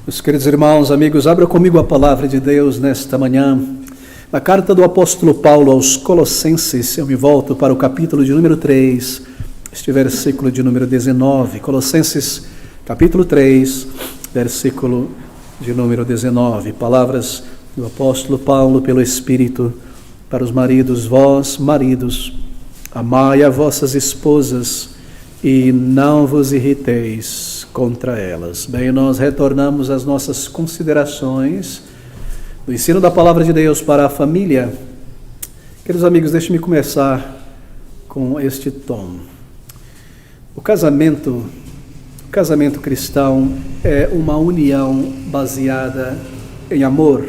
Meus queridos irmãos, amigos, abra comigo a palavra de Deus nesta manhã. Na carta do apóstolo Paulo aos Colossenses, eu me volto para o capítulo de número 3, este versículo de número 19. Colossenses, capítulo 3, versículo de número 19. Palavras do apóstolo Paulo pelo Espírito para os maridos. Vós, maridos, amai a vossas esposas e não vos irriteis contra elas. Bem, nós retornamos às nossas considerações do ensino da palavra de Deus para a família. Queridos amigos, deixe-me começar com este tom. O casamento cristão é uma união baseada em amor.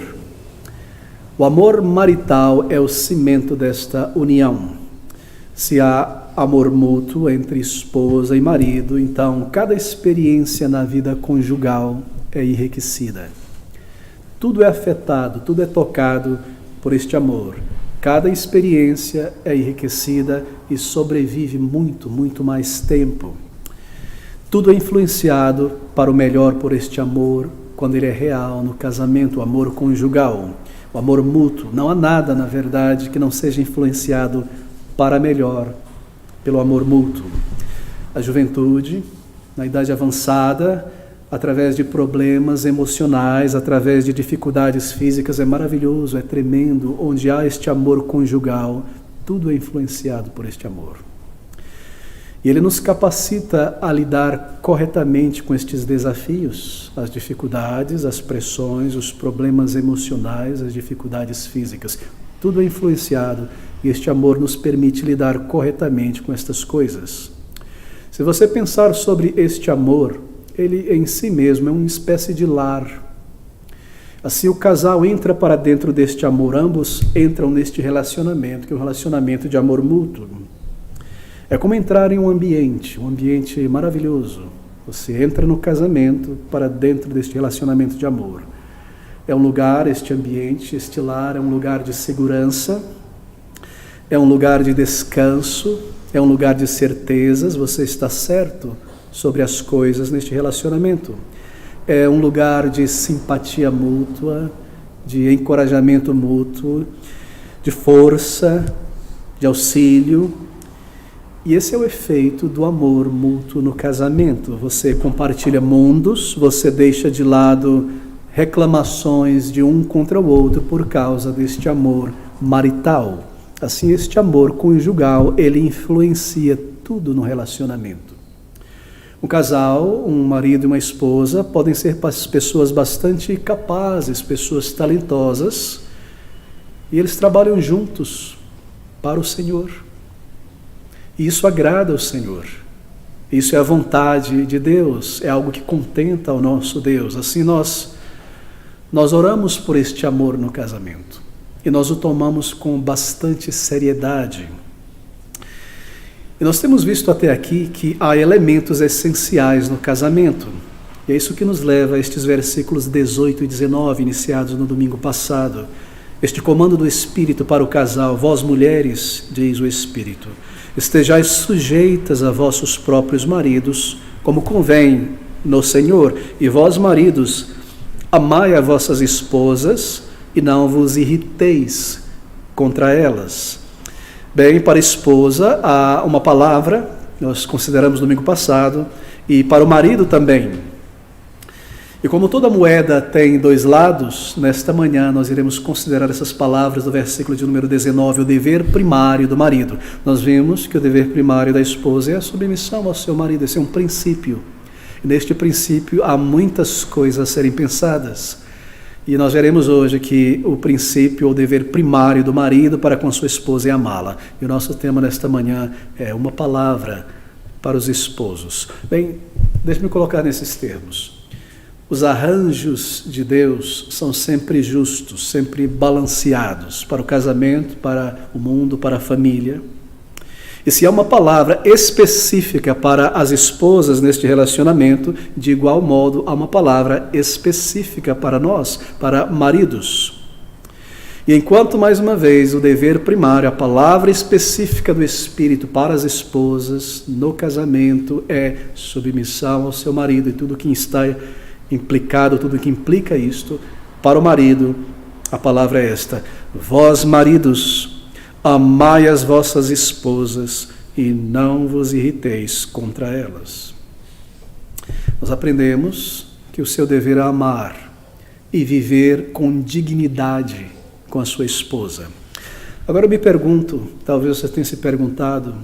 O amor marital é o cimento desta união. Se há amor mútuo entre esposa e marido, então cada experiência na vida conjugal é enriquecida. Tudo é afetado, tudo é tocado por este amor. Cada experiência é enriquecida e sobrevive muito mais tempo. Tudo é influenciado para o melhor por este amor, quando ele é real no casamento, o amor conjugal, o amor mútuo. Não há nada, na verdade, que não seja influenciado para melhor pelo amor mútuo. A juventude, na idade avançada, através de problemas emocionais, através de dificuldades físicas, é maravilhoso, é tremendo. Onde há este amor conjugal, tudo é influenciado por este amor. E ele nos capacita a lidar corretamente com estes desafios, as dificuldades, as pressões, os problemas emocionais, as dificuldades físicas. Tudo é influenciado e este amor nos permite lidar corretamente com estas coisas. Se você pensar sobre este amor, ele em si mesmo é uma espécie de lar. Assim o casal entra para dentro deste amor, ambos entram neste relacionamento, que é um relacionamento de amor mútuo. É como entrar em um ambiente maravilhoso. Você entra no casamento para dentro deste relacionamento de amor. É um lugar, este ambiente, este lar, é um lugar de segurança, é um lugar de descanso, é um lugar de certezas, você está certo sobre as coisas neste relacionamento. É um lugar de simpatia mútua, de encorajamento mútuo, de força, de auxílio. E esse é o efeito do amor mútuo no casamento. Você compartilha mundos, você deixa de lado reclamações de um contra o outro por causa deste amor marital. Assim, este amor conjugal, ele influencia tudo no relacionamento. Um casal, um marido e uma esposa, podem ser pessoas bastante capazes, pessoas talentosas, e eles trabalham juntos para o Senhor. E isso agrada ao Senhor. Isso é a vontade de Deus, é algo que contenta ao nosso Deus. Assim, nós oramos por este amor no casamento e nós o tomamos com bastante seriedade. E nós temos visto até aqui que há elementos essenciais no casamento. E é isso que nos leva a estes versículos 18 e 19, iniciados no domingo passado. Este comando do Espírito para o casal: vós mulheres, diz o Espírito, estejais sujeitas a vossos próprios maridos, como convém no Senhor. E vós maridos, amai a vossas esposas e não vos irriteis contra elas. Bem, para a esposa há uma palavra, nós consideramos domingo passado, e para o marido também. E como toda moeda tem dois lados, nesta manhã nós iremos considerar essas palavras do versículo de número 19, o dever primário do marido. Nós vimos que o dever primário da esposa é a submissão ao seu marido, esse é um princípio. E neste princípio há muitas coisas a serem pensadas. E nós veremos hoje que o princípio, o dever primário do marido para com sua esposa é amá-la. E o nosso tema nesta manhã é uma palavra para os esposos. Bem, deixe-me colocar nesses termos. Os arranjos de Deus são sempre justos, sempre balanceados para o casamento, para o mundo, para a família. E se há uma palavra específica para as esposas neste relacionamento, de igual modo há uma palavra específica para nós, para maridos. E enquanto, mais uma vez, o dever primário, a palavra específica do Espírito para as esposas no casamento é submissão ao seu marido e tudo que está implicado tudo o que implica isto, para o marido, a palavra é esta: vós, maridos, amai as vossas esposas e não vos irriteis contra elas. Nós aprendemos que o seu dever é amar e viver com dignidade com a sua esposa. Agora eu me pergunto, talvez você tenha se perguntado,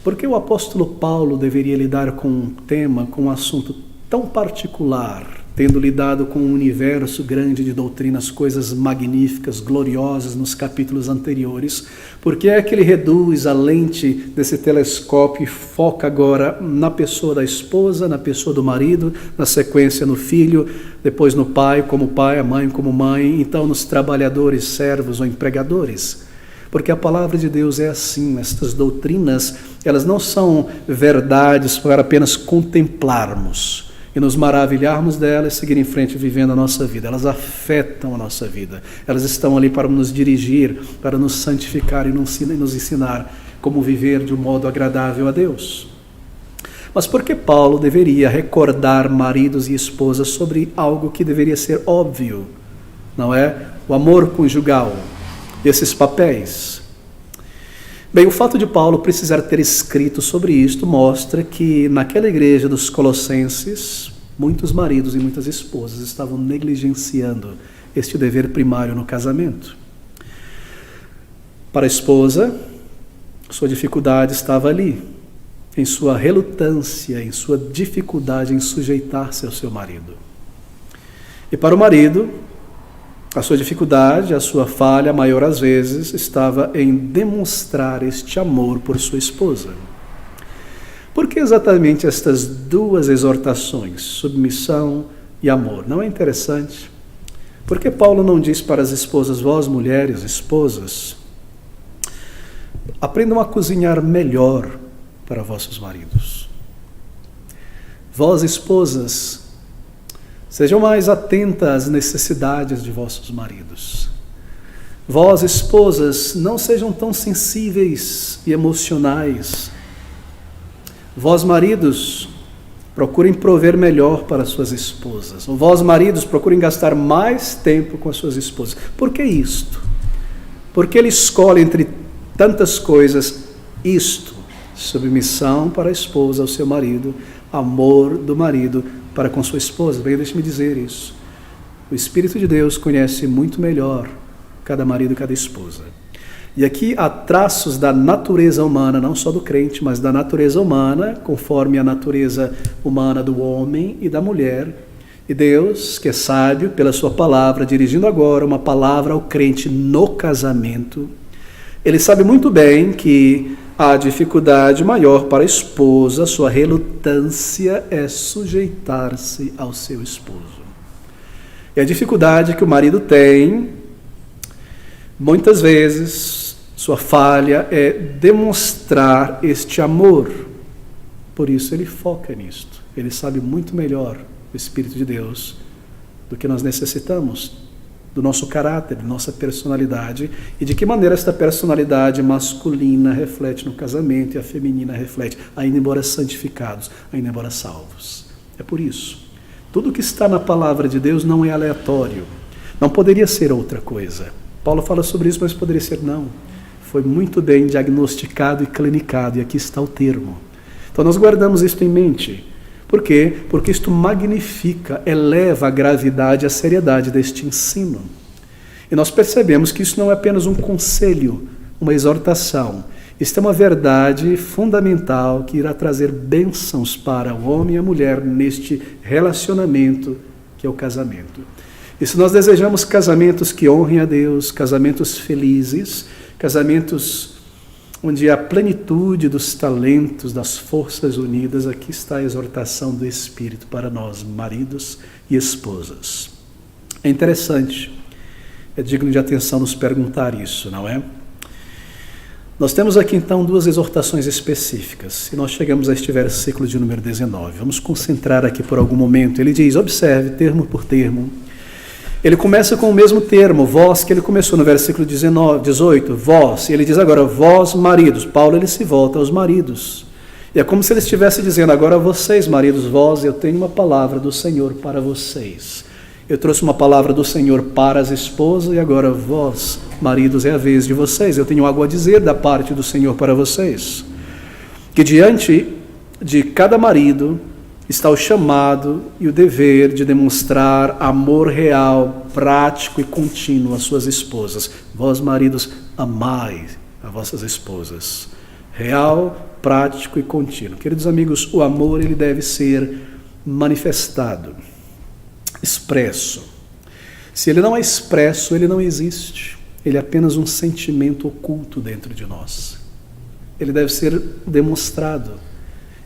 por que o apóstolo Paulo deveria lidar com um tema, com um assunto tão particular, tendo lidado com um universo grande de doutrinas, coisas magníficas, gloriosas nos capítulos anteriores? Por que é que ele reduz a lente desse telescópio e foca agora na pessoa da esposa, na pessoa do marido, na sequência no filho, depois no pai como pai, a mãe como mãe, então nos trabalhadores, servos ou empregadores? Porque a palavra de Deus é assim, estas doutrinas, elas não são verdades para apenas contemplarmos e nos maravilharmos delas e seguir em frente vivendo a nossa vida. Elas afetam a nossa vida. Elas estão ali para nos dirigir, para nos santificar e nos ensinar como viver de um modo agradável a Deus. Mas por que Paulo deveria recordar maridos e esposas sobre algo que deveria ser óbvio? Não é? O amor conjugal, esses papéis. Bem, o fato de Paulo precisar ter escrito sobre isto mostra que naquela igreja dos Colossenses, muitos maridos e muitas esposas estavam negligenciando este dever primário no casamento. Para a esposa, sua dificuldade estava ali, em sua relutância, em sua dificuldade em sujeitar-se ao seu marido. E para o marido, a sua dificuldade, a sua falha maior às vezes estava em demonstrar este amor por sua esposa. Por que exatamente estas duas exortações, submissão e amor? Não é interessante? Por que Paulo não diz para as esposas, vós mulheres, esposas, aprendam a cozinhar melhor para vossos maridos? Vós, esposas, sejam mais atentas às necessidades de vossos maridos. Vós, esposas, não sejam tão sensíveis e emocionais. Vós, maridos, procurem prover melhor para suas esposas. Ou vós, maridos, procurem gastar mais tempo com as suas esposas. Por que isto? Porque ele escolhe entre tantas coisas isto: submissão para a esposa ao seu marido, amor do marido para com sua esposa. Bem, deixe-me dizer isso. O Espírito de Deus conhece muito melhor cada marido e cada esposa. E aqui há traços da natureza humana, não só do crente, mas da natureza humana, conforme a natureza humana do homem e da mulher. E Deus, que é sábio, pela sua palavra, dirigindo agora uma palavra ao crente no casamento, ele sabe muito bem que a dificuldade maior para a esposa, sua relutância é sujeitar-se ao seu esposo. E a dificuldade que o marido tem, muitas vezes, sua falha é demonstrar este amor. Por isso ele foca nisto. Ele sabe muito melhor, o Espírito de Deus, do que nós necessitamos, do nosso caráter, da nossa personalidade, e de que maneira esta personalidade masculina reflete no casamento e a feminina reflete, ainda embora santificados, ainda embora salvos. É por isso, tudo que está na palavra de Deus não é aleatório, não poderia ser outra coisa. Paulo fala sobre isso, mas poderia ser não. Foi muito bem diagnosticado e clinicado, e aqui está o termo. Então nós guardamos isto em mente. Por quê? Porque isto magnifica, eleva a gravidade e a seriedade deste ensino. E nós percebemos que isso não é apenas um conselho, uma exortação. Isto é uma verdade fundamental que irá trazer bênçãos para o homem e a mulher neste relacionamento que é o casamento. E se nós desejamos casamentos que honrem a Deus, casamentos felizes, casamentos onde há plenitude dos talentos, das forças unidas, aqui está a exortação do Espírito para nós, maridos e esposas. É interessante, é digno de atenção nos perguntar isso, não é? Nós temos aqui então duas exortações específicas, e nós chegamos a este versículo de número 19. Vamos concentrar aqui por algum momento. Ele diz, observe, termo por termo. Ele começa com o mesmo termo, vós, que ele começou no versículo 18, vós, e ele diz agora, vós maridos. Paulo ele se volta aos maridos. E é como se ele estivesse dizendo: agora vocês, maridos, vós, eu tenho uma palavra do Senhor para vocês. Eu trouxe uma palavra do Senhor para as esposas, e agora vós, maridos, é a vez de vocês. Eu tenho algo a dizer da parte do Senhor para vocês. Que diante de cada marido está o chamado e o dever de demonstrar amor real, prático e contínuo às suas esposas. Vós, maridos, amai as vossas esposas. Real, prático e contínuo. Queridos amigos, o amor ele deve ser manifestado, expresso. Se ele não é expresso, ele não existe. Ele é apenas um sentimento oculto dentro de nós. Ele deve ser demonstrado.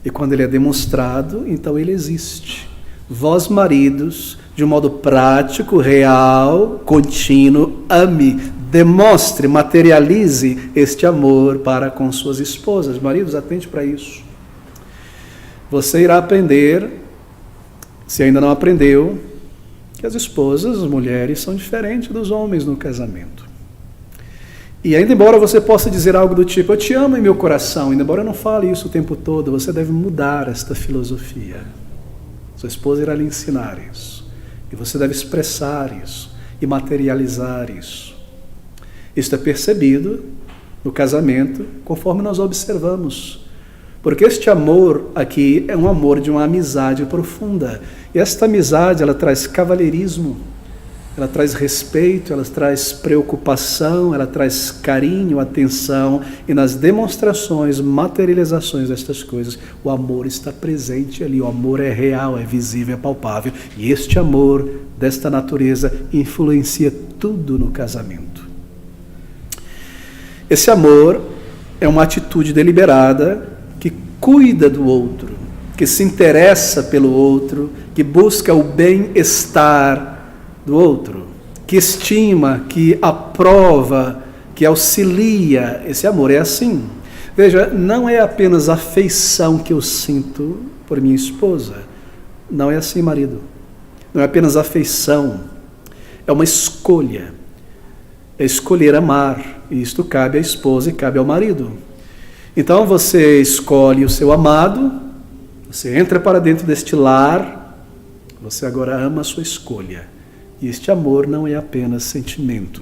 E quando ele é demonstrado, então ele existe. Vós, maridos, de um modo prático, real, contínuo, ame, demonstre, materialize este amor para com suas esposas. Maridos, atente para isso. Você irá aprender, se ainda não aprendeu, que as esposas, as mulheres, são diferentes dos homens no casamento. E ainda embora você possa dizer algo do tipo: eu te amo em meu coração, ainda embora eu não fale isso o tempo todo, você deve mudar esta filosofia. Sua esposa irá lhe ensinar isso. E você deve expressar isso e materializar isso. Isto é percebido no casamento conforme nós observamos. Porque este amor aqui é um amor de uma amizade profunda. E esta amizade, ela traz cavalheirismo, ela traz respeito, ela traz preocupação, ela traz carinho, atenção, e nas demonstrações, materializações destas coisas, o amor está presente ali, o amor é real, é visível, é palpável, e este amor desta natureza influencia tudo no casamento. Esse amor é uma atitude deliberada que cuida do outro, que se interessa pelo outro, que busca o bem-estar do outro, que estima, que aprova, que auxilia. Esse amor é assim. Veja, não é apenas afeição que eu sinto por minha esposa. Não é assim, marido. Não é apenas afeição. É uma escolha. É escolher amar. E isto cabe à esposa e cabe ao marido. Então você escolhe o seu amado, você entra para dentro deste lar, você agora ama a sua escolha. E este amor não é apenas sentimento,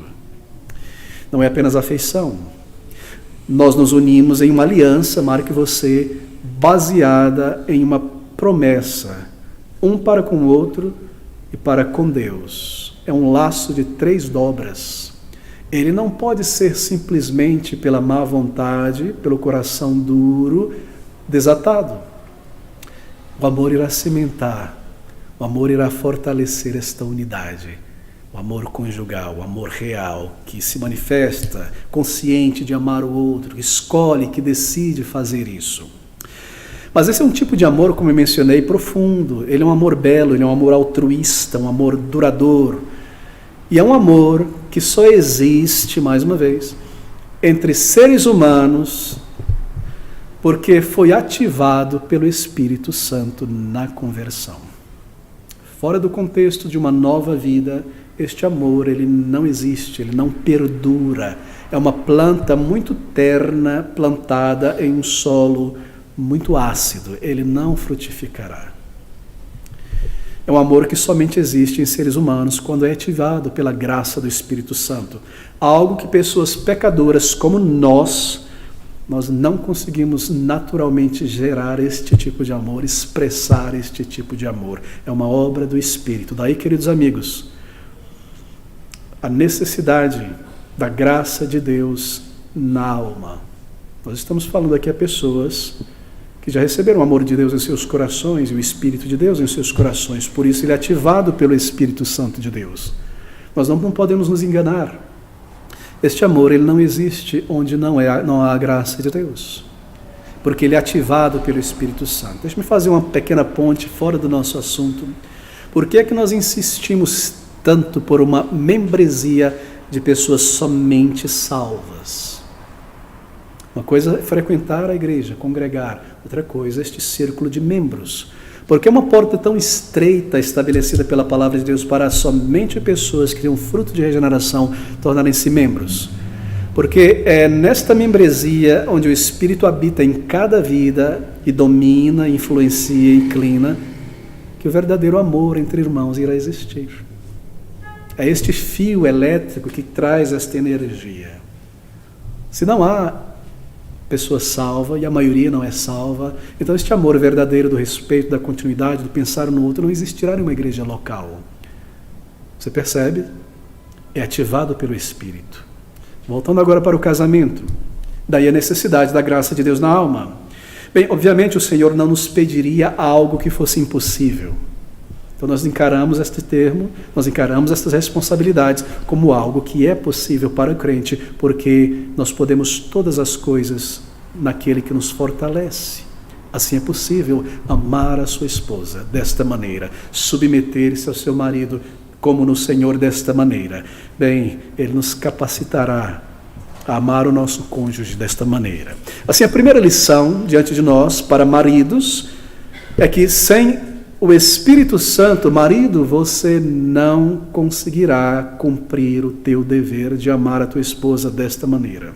não é apenas afeição. Nós nos unimos em uma aliança, marque você, baseada em uma promessa, um para com o outro e para com Deus. É um laço de 3 dobras. Ele não pode ser simplesmente pela má vontade, pelo coração duro, desatado. O amor irá cimentar. O amor irá fortalecer esta unidade, o amor conjugal, o amor real, que se manifesta consciente de amar o outro, que escolhe, que decide fazer isso. Mas esse é um tipo de amor, como eu mencionei, profundo. Ele é um amor belo, ele é um amor altruísta, um amor duradouro. E é um amor que só existe, mais uma vez, entre seres humanos, porque foi ativado pelo Espírito Santo na conversão. Fora do contexto de uma nova vida, este amor ele não existe, ele não perdura. É uma planta muito terna, plantada em um solo muito ácido. Ele não frutificará. É um amor que somente existe em seres humanos quando é ativado pela graça do Espírito Santo. Algo que pessoas pecadoras como nós não conseguimos naturalmente gerar este tipo de amor, expressar este tipo de amor. É uma obra do Espírito. Daí, queridos amigos, a necessidade da graça de Deus na alma. Nós estamos falando aqui a pessoas que já receberam o amor de Deus em seus corações e o Espírito de Deus em seus corações. Por isso ele é ativado pelo Espírito Santo de Deus. Nós não podemos nos enganar. Este amor ele não existe onde não há a graça de Deus, porque ele é ativado pelo Espírito Santo. Deixa-me fazer uma pequena ponte fora do nosso assunto. Por que é que nós insistimos tanto por uma membresia de pessoas somente salvas? Uma coisa é frequentar a igreja, congregar. Outra coisa é este círculo de membros. Porque é uma porta tão estreita estabelecida pela palavra de Deus para somente pessoas que têm um fruto de regeneração tornarem-se membros. Porque é nesta membresia onde o Espírito habita em cada vida e domina, influencia, inclina, que o verdadeiro amor entre irmãos irá existir. É este fio elétrico que traz esta energia. Se não há pessoa salva, e a maioria não é salva, então este amor verdadeiro do respeito, da continuidade, do pensar no outro, não existirá em uma igreja local. Você percebe? É ativado pelo Espírito. Voltando agora para o casamento. Daí a necessidade da graça de Deus na alma. Bem, obviamente o Senhor não nos pediria algo que fosse impossível. Então nós encaramos este termo, nós encaramos estas responsabilidades como algo que é possível para o crente, porque nós podemos todas as coisas naquele que nos fortalece. Assim é possível amar a sua esposa desta maneira, submeter-se ao seu marido como no Senhor desta maneira. Bem, Ele nos capacitará a amar o nosso cônjuge desta maneira. Assim, a primeira lição diante de nós, para maridos, é que sem o Espírito Santo, marido, você não conseguirá cumprir o teu dever de amar a tua esposa desta maneira.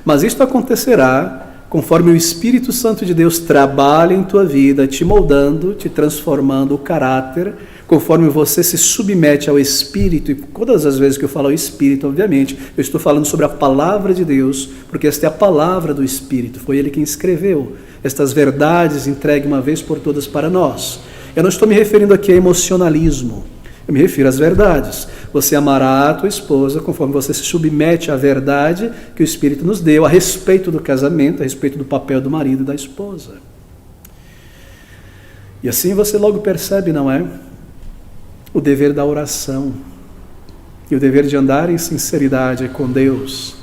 Mas isto acontecerá conforme o Espírito Santo de Deus trabalha em tua vida, te moldando, te transformando o caráter, conforme você se submete ao Espírito. E todas as vezes que eu falo ao Espírito, obviamente, eu estou falando sobre a palavra de Deus, porque esta é a palavra do Espírito, foi Ele quem escreveu estas verdades entregue uma vez por todas para nós. Eu não estou me referindo aqui a emocionalismo, eu me refiro às verdades. Você amará a tua esposa conforme você se submete à verdade que o Espírito nos deu a respeito do casamento, a respeito do papel do marido e da esposa. E assim você logo percebe, não é? O dever da oração, e o dever de andar em sinceridade com Deus,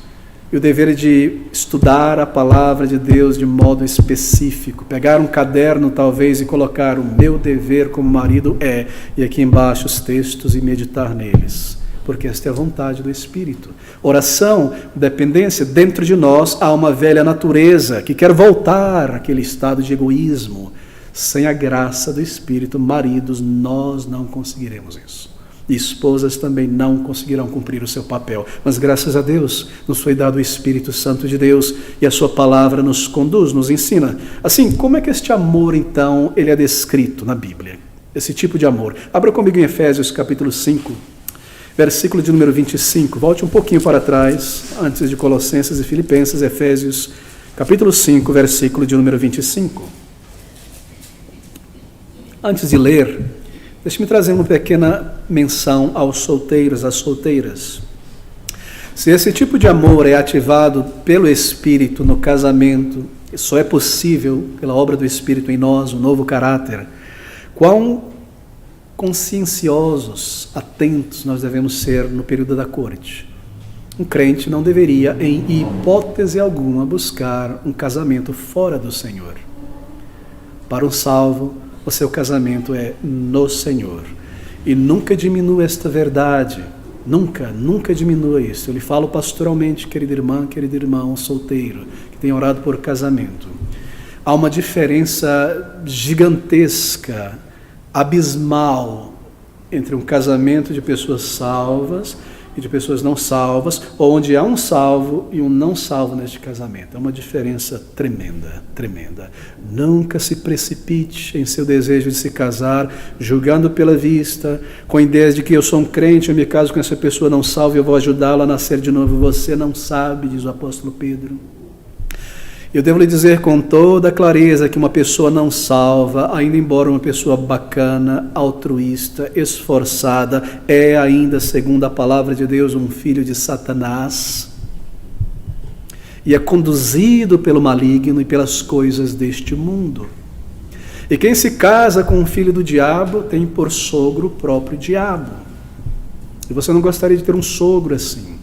e o dever de estudar a palavra de Deus de modo específico, pegar um caderno talvez e colocar o meu dever como marido e aqui embaixo os textos e meditar neles, porque esta é a vontade do Espírito. Oração, dependência, dentro de nós há uma velha natureza que quer voltar àquele estado de egoísmo. Sem a graça do Espírito, maridos, nós não conseguiremos isso. E esposas também não conseguirão cumprir o seu papel. Mas graças a Deus, nos foi dado o Espírito Santo de Deus e a sua palavra nos conduz, nos ensina. Assim, como é que este amor, então, ele é descrito na Bíblia? Esse tipo de amor. Abra comigo em Efésios capítulo 5, versículo de número 25. Volte um pouquinho para trás, antes de Colossenses e Filipenses, Efésios capítulo 5, versículo de número 25. Antes de ler, deixe-me trazer uma pequena menção aos solteiros, às solteiras. Se esse tipo de amor é ativado pelo Espírito no casamento, só é possível pela obra do Espírito em nós, um novo caráter, quão conscienciosos, atentos nós devemos ser no período da corte. Um crente não deveria, em hipótese alguma, buscar um casamento fora do Senhor. Para um salvo, o seu casamento é no Senhor. E nunca diminua esta verdade. Nunca diminua isso. Eu lhe falo pastoralmente, querida irmã, querido irmão, solteiro, que tem orado por casamento. Há uma diferença gigantesca, abismal, entre um casamento de pessoas salvas e de pessoas não salvas, onde há um salvo e um não salvo neste casamento. É uma diferença tremenda, tremenda. Nunca se precipite em seu desejo de se casar, julgando pela vista, com ideias de que eu sou um crente, eu me caso com essa pessoa não salva e eu vou ajudá-la a nascer de novo. Você não sabe, diz o apóstolo Pedro. Eu devo lhe dizer com toda clareza que uma pessoa não salva, ainda embora uma pessoa bacana, altruísta, esforçada, é ainda, segundo a palavra de Deus, um filho de Satanás e é conduzido pelo maligno e pelas coisas deste mundo. E quem se casa com um filho do diabo tem por sogro o próprio diabo. E você não gostaria de ter um sogro assim.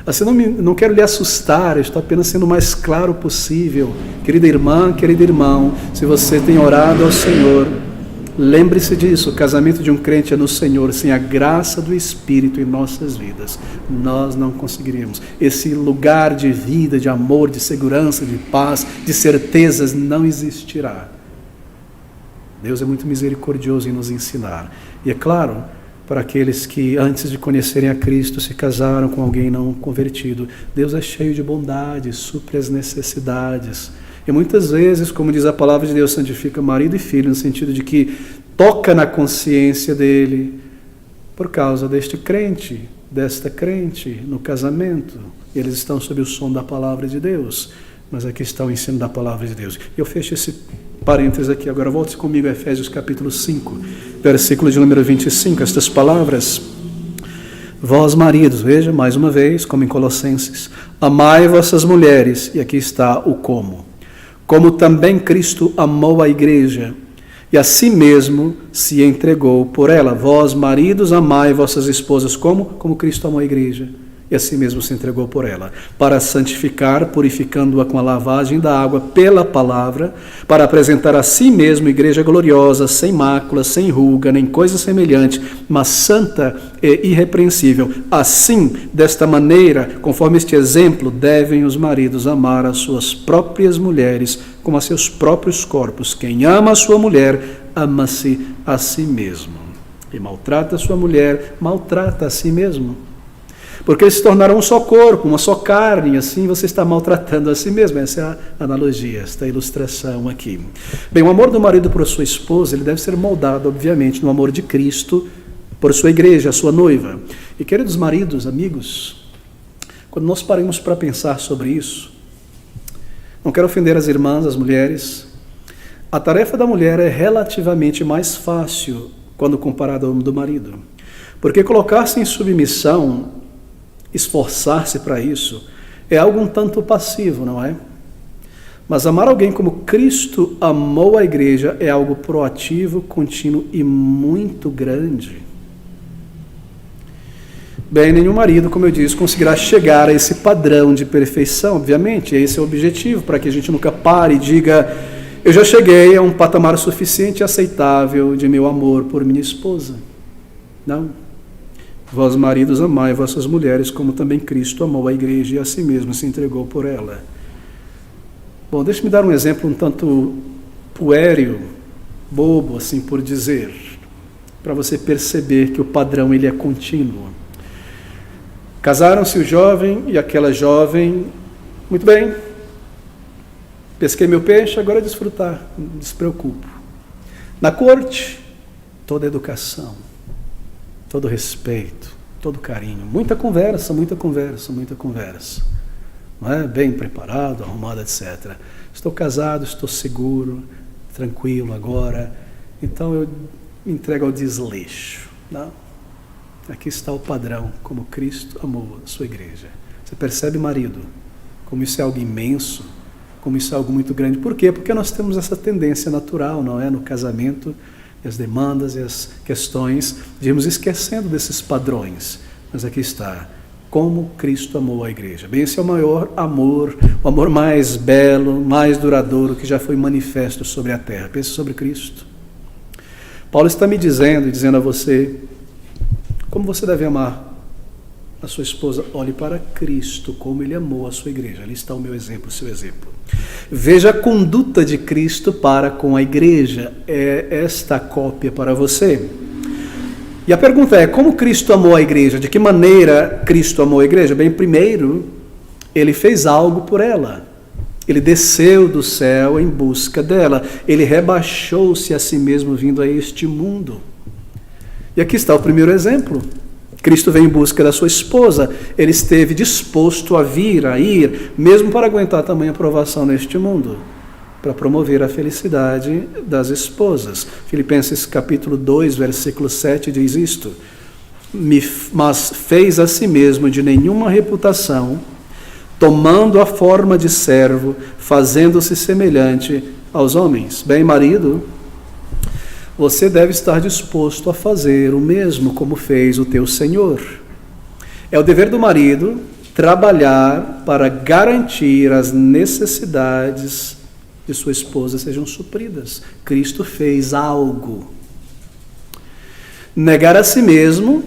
Assim, não quero lhe assustar, eu estou apenas sendo o mais claro possível. Querida irmã, querido irmão, se você tem orado ao Senhor, lembre-se disso, o casamento de um crente é no Senhor. Sem a graça do Espírito em nossas vidas, nós não conseguiríamos. Esse lugar de vida, de amor, de segurança, de paz, de certezas não existirá. Deus é muito misericordioso em nos ensinar. E é claro, para aqueles que antes de conhecerem a Cristo se casaram com alguém não convertido. Deus é cheio de bondade, supre as necessidades. E muitas vezes, como diz a palavra de Deus, santifica marido e filho, no sentido de que toca na consciência dele por causa deste crente, desta crente no casamento. Eles estão sob o som da palavra de Deus, mas aqui está o ensino da palavra de Deus. Eu fecho esse parênteses aqui. Agora volte comigo a Efésios capítulo 5, versículo de número 25, estas palavras. Vós maridos, veja mais uma vez, como em Colossenses, amai vossas mulheres, e aqui está o como também Cristo amou a igreja, e a si mesmo se entregou por ela. Vós maridos, amai vossas esposas, como Cristo amou a igreja, e a si mesmo se entregou por ela, para santificar, purificando-a com a lavagem da água pela palavra, para apresentar a si mesmo igreja gloriosa, sem mácula, sem ruga, nem coisa semelhante, mas santa e irrepreensível. Assim, desta maneira, conforme este exemplo, devem os maridos amar as suas próprias mulheres, como a seus próprios corpos. Quem ama a sua mulher, ama-se a si mesmo. E maltrata a sua mulher, maltrata a si mesmo. Porque eles se tornaram um só corpo, uma só carne, assim você está maltratando a si mesmo. Essa é a analogia, esta ilustração aqui. Bem, o amor do marido por sua esposa, ele deve ser moldado, obviamente, no amor de Cristo por sua igreja, a sua noiva. E queridos maridos, amigos, quando nós paramos para pensar sobre isso, não quero ofender as irmãs, as mulheres, a tarefa da mulher é relativamente mais fácil quando comparada ao do marido. Porque colocar-se em submissão, esforçar-se para isso, é algo um tanto passivo, não é? Mas amar alguém como Cristo amou a igreja é algo proativo, contínuo e muito grande. Bem, nenhum marido, como eu disse, conseguirá chegar a esse padrão de perfeição, obviamente, esse é o objetivo, para que a gente nunca pare e diga, eu já cheguei a um patamar suficiente e aceitável de meu amor por minha esposa. Não. Vós, maridos, amai vossas mulheres, como também Cristo amou a igreja e a si mesmo se entregou por ela. Bom, deixe-me dar um exemplo um tanto puéril, bobo, assim por dizer, para você perceber que o padrão ele é contínuo. Casaram-se o jovem e aquela jovem, muito bem, pesquei meu peixe, agora é desfrutar, não se preocupe. Na corte, toda educação, todo respeito, todo carinho, muita conversa, muita conversa, muita conversa. Não é? Bem preparado, arrumado, etc. Estou casado, estou seguro, tranquilo agora, então eu me entrego ao desleixo. Não. Aqui está o padrão, como Cristo amou a sua igreja. Você percebe, marido, como isso é algo imenso, como isso é algo muito grande. Por quê? Porque nós temos essa tendência natural, não é? No casamento, e as demandas e as questões, de irmos esquecendo desses padrões. Mas aqui está, como Cristo amou a igreja. Bem, esse é o maior amor, o amor mais belo, mais duradouro que já foi manifesto sobre a terra. Pense sobre Cristo. Paulo está me dizendo, e dizendo a você, como você deve amar a sua esposa. Olhe para Cristo, como ele amou a sua igreja. Ali está o meu exemplo, o seu exemplo. Veja a conduta de Cristo para com a igreja. É esta cópia para você. E a pergunta é, como Cristo amou a igreja? De que maneira Cristo amou a igreja? Bem, primeiro, ele fez algo por ela. Ele desceu do céu em busca dela. Ele rebaixou-se a si mesmo vindo a este mundo. E aqui está o primeiro exemplo. Cristo veio em busca da sua esposa. Ele esteve disposto a ir, mesmo para aguentar tamanha provação neste mundo, para promover a felicidade das esposas. Filipenses capítulo 2, versículo 7 diz isto: mas fez a si mesmo de nenhuma reputação, tomando a forma de servo, fazendo-se semelhante aos homens. Bem, marido, você deve estar disposto a fazer o mesmo como fez o teu Senhor. É o dever do marido trabalhar para garantir as necessidades de sua esposa sejam supridas. Cristo fez algo. Negar a si mesmo,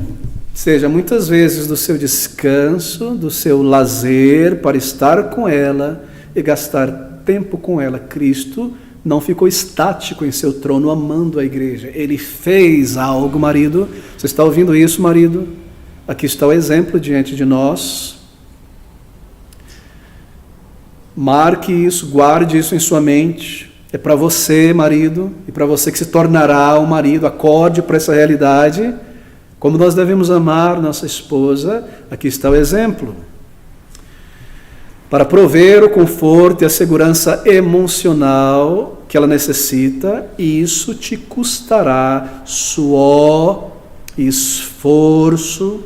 seja muitas vezes do seu descanso, do seu lazer, para estar com ela e gastar tempo com ela. Cristo não ficou estático em seu trono amando a igreja. Ele fez algo, marido. Você está ouvindo isso, marido? Aqui está o exemplo diante de nós. Marque isso, guarde isso em sua mente. É para você, marido, e para você que se tornará um marido. Acorde para essa realidade. Como nós devemos amar nossa esposa, aqui está o exemplo. Para prover o conforto e a segurança emocional que ela necessita, e isso te custará suor, esforço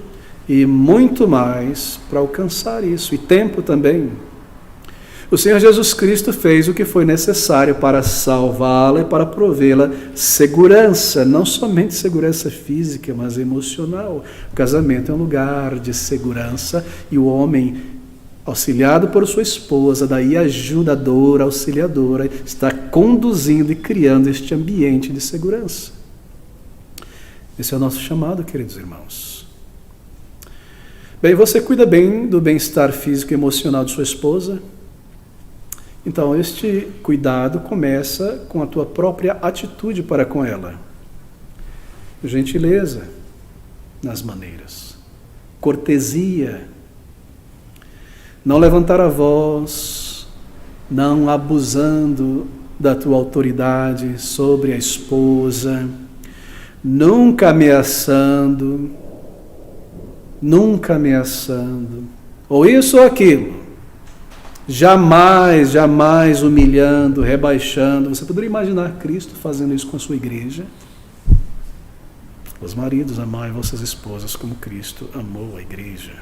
e muito mais para alcançar isso, e tempo também. O Senhor Jesus Cristo fez o que foi necessário para salvá-la e para provê-la segurança, não somente segurança física, mas emocional. O casamento é um lugar de segurança e o homem, auxiliado por sua esposa, daí ajudadora, auxiliadora, está conduzindo e criando este ambiente de segurança. Esse é o nosso chamado, queridos irmãos. Bem, você cuida bem do bem-estar físico e emocional de sua esposa? Então, este cuidado começa com a tua própria atitude para com ela. Gentileza nas maneiras, cortesia, não levantar a voz, não abusando da tua autoridade sobre a esposa, nunca ameaçando, ou isso ou aquilo. Jamais humilhando, rebaixando. Você poderia imaginar Cristo fazendo isso com a sua igreja? Os maridos, amai vossas esposas como Cristo amou a igreja.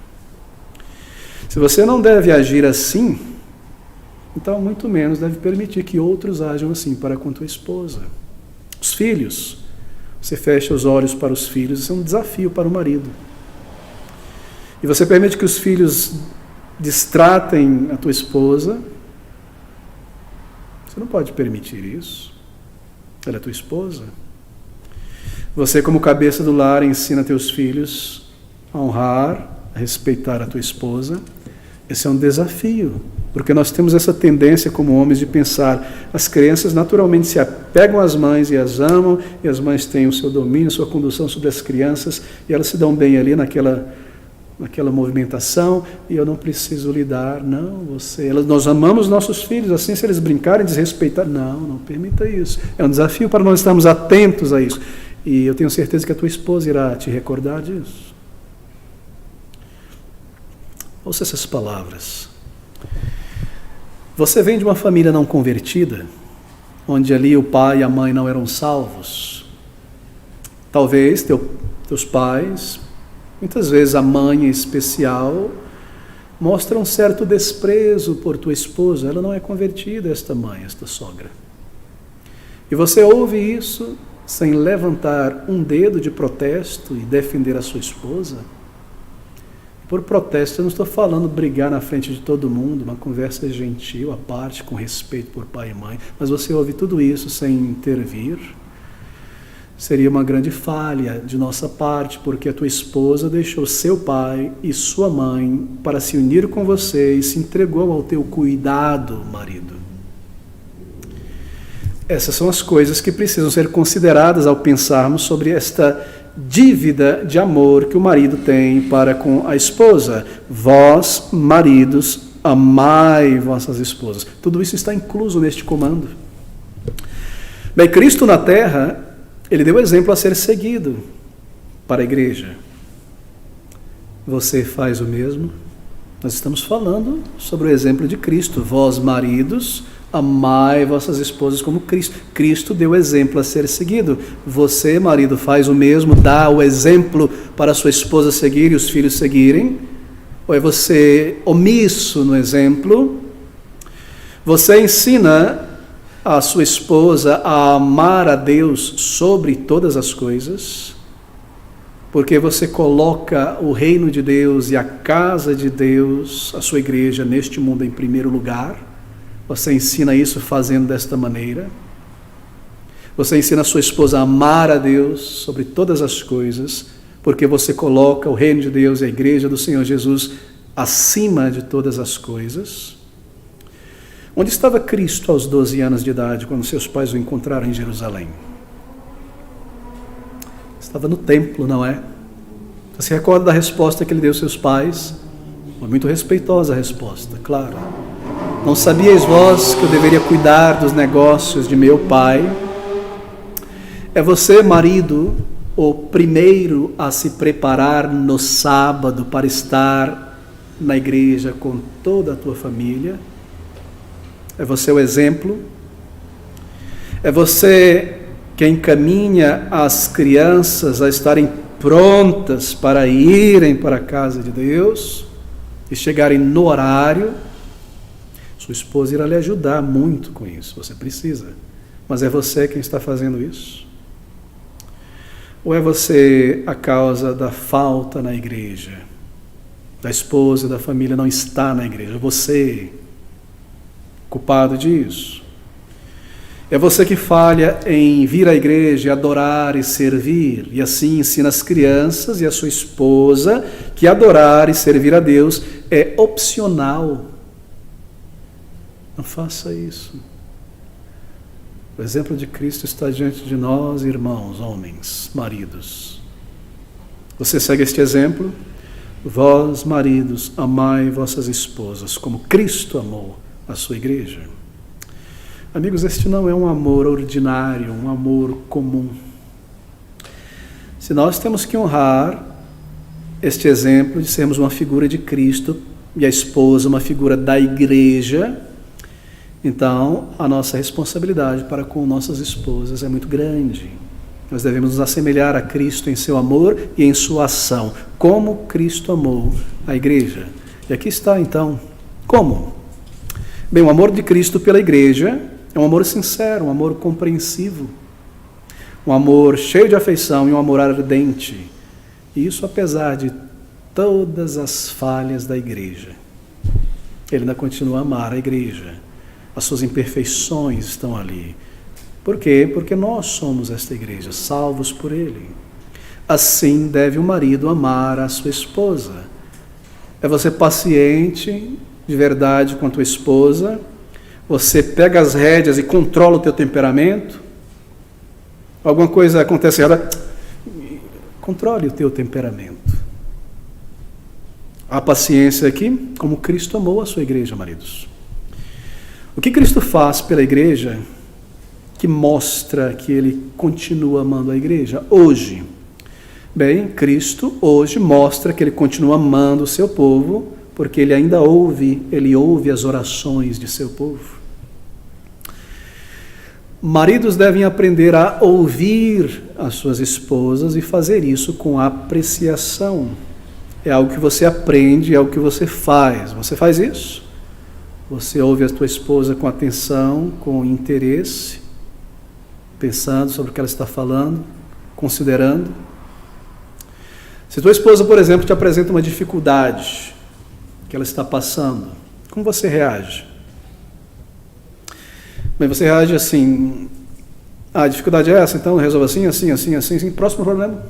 Se você não deve agir assim, então muito menos deve permitir que outros ajam assim para com tua esposa. Os filhos, você fecha os olhos para os filhos, isso é um desafio para o marido. E você permite que os filhos distratem a tua esposa, você não pode permitir isso. Ela é tua esposa. Você, como cabeça do lar, ensina teus filhos a honrar, a respeitar a tua esposa. Esse é um desafio, porque nós temos essa tendência como homens de pensar, as crianças naturalmente se apegam às mães e as amam, e as mães têm o seu domínio, sua condução sobre as crianças, e elas se dão bem ali naquela movimentação, e eu não preciso lidar. Não, nós amamos nossos filhos, assim, se eles brincarem, desrespeitar, não permita isso. É um desafio para nós estarmos atentos a isso, e eu tenho certeza que a tua esposa irá te recordar disso. Ouça essas palavras. Você vem de uma família não convertida, onde ali o pai e a mãe não eram salvos. Talvez teus pais, muitas vezes a mãe em especial, mostra um certo desprezo por tua esposa. Ela não é convertida, esta mãe, esta sogra. E você ouve isso sem levantar um dedo de protesto e defender a sua esposa. Por protesto, eu não estou falando brigar na frente de todo mundo, uma conversa gentil, à parte, com respeito por pai e mãe, mas você ouve tudo isso sem intervir. Seria uma grande falha de nossa parte, porque a tua esposa deixou seu pai e sua mãe para se unir com você e se entregou ao teu cuidado, marido. Essas são as coisas que precisam ser consideradas ao pensarmos sobre esta dívida de amor que o marido tem para com a esposa. Vós, maridos, amai vossas esposas. Tudo isso está incluso neste comando. Bem, Cristo na terra, ele deu exemplo a ser seguido para a igreja. Você faz o mesmo? Nós estamos falando sobre o exemplo de Cristo. Vós, maridos, amai vossas esposas como Cristo. Cristo deu exemplo a ser seguido. Você, marido, faz o mesmo, dá o exemplo para a sua esposa seguir e os filhos seguirem? Ou é você omisso no exemplo? Você ensina a sua esposa a amar a Deus sobre todas as coisas? Porque você coloca o reino de Deus e a casa de Deus, a sua igreja, neste mundo em primeiro lugar? Você ensina isso fazendo desta maneira? Você ensina a sua esposa a amar a Deus sobre todas as coisas, porque você coloca o reino de Deus e a igreja do Senhor Jesus acima de todas as coisas? Onde estava Cristo aos 12 anos de idade, quando seus pais o encontraram em Jerusalém? Estava no templo, não é? Você se recorda da resposta que ele deu aos seus pais? Foi muito respeitosa a resposta, claro. Não sabíeis vós que eu deveria cuidar dos negócios de meu pai? É você, marido, o primeiro a se preparar no sábado para estar na igreja com toda a tua família? É você o exemplo? É você que encaminha as crianças a estarem prontas para irem para a casa de Deus e chegarem no horário? Sua esposa irá lhe ajudar muito com isso, você precisa. Mas é você quem está fazendo isso? Ou é você a causa da falta na igreja? Da esposa e da família não está na igreja, você culpado disso? É você que falha em vir à igreja, adorar e servir, e assim ensina as crianças e a sua esposa que adorar e servir a Deus é opcional. Não faça isso. O exemplo de Cristo está diante de nós, irmãos, homens, maridos. Você segue este exemplo? Vós, maridos, amai vossas esposas, como Cristo amou a sua igreja. Amigos, este não é um amor ordinário, um amor comum. Se nós temos que honrar este exemplo de sermos uma figura de Cristo e a esposa uma figura da igreja, então a nossa responsabilidade para com nossas esposas é muito grande. Nós devemos nos assemelhar a Cristo em seu amor e em sua ação, como Cristo amou a igreja. E aqui está então, como? Bem, o amor de Cristo pela igreja é um amor sincero, um amor compreensivo, um amor cheio de afeição e um amor ardente. E isso apesar de todas as falhas da igreja. Ele ainda continua a amar a igreja. As suas imperfeições estão ali. Por quê? Porque nós somos esta igreja, salvos por Ele. Assim deve o marido amar a sua esposa. É você paciente, de verdade, com a tua esposa. Você pega as rédeas e controla o teu temperamento. Alguma coisa acontece errada, controle o teu temperamento. A paciência aqui, como Cristo amou a sua igreja, maridos. O que Cristo faz pela igreja que mostra que Ele continua amando a igreja hoje? Bem, Cristo hoje mostra que Ele continua amando o seu povo, porque Ele ainda ouve as orações de seu povo. Maridos devem aprender a ouvir as suas esposas e fazer isso com apreciação. É algo que você aprende, é algo que você faz. Você faz isso? Você ouve a tua esposa com atenção, com interesse, pensando sobre o que ela está falando, considerando. Se tua esposa, por exemplo, te apresenta uma dificuldade que ela está passando, como você reage? Bem, você reage assim: a dificuldade é essa, então resolva assim, assim. Próximo problema.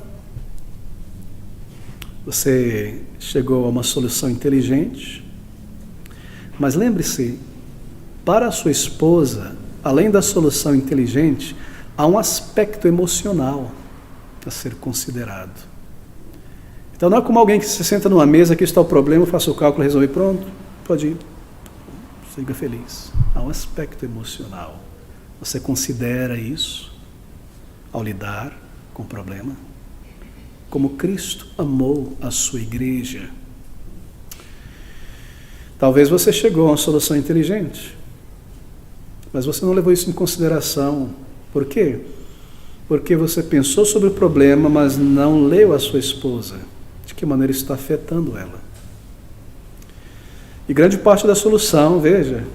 Você chegou a uma solução inteligente. Mas lembre-se, para a sua esposa, além da solução inteligente, há um aspecto emocional a ser considerado. Então não é como alguém que se senta numa mesa, aqui está o problema, faça o cálculo, resolve, pronto, pode ir, siga feliz. Há um aspecto emocional. Você considera isso ao lidar com o problema? Como Cristo amou a sua igreja. Talvez você chegou a uma solução inteligente, mas você não levou isso em consideração. Por quê? Porque você pensou sobre o problema, mas não leu a sua esposa. De que maneira isso está afetando ela. E grande parte da solução, veja,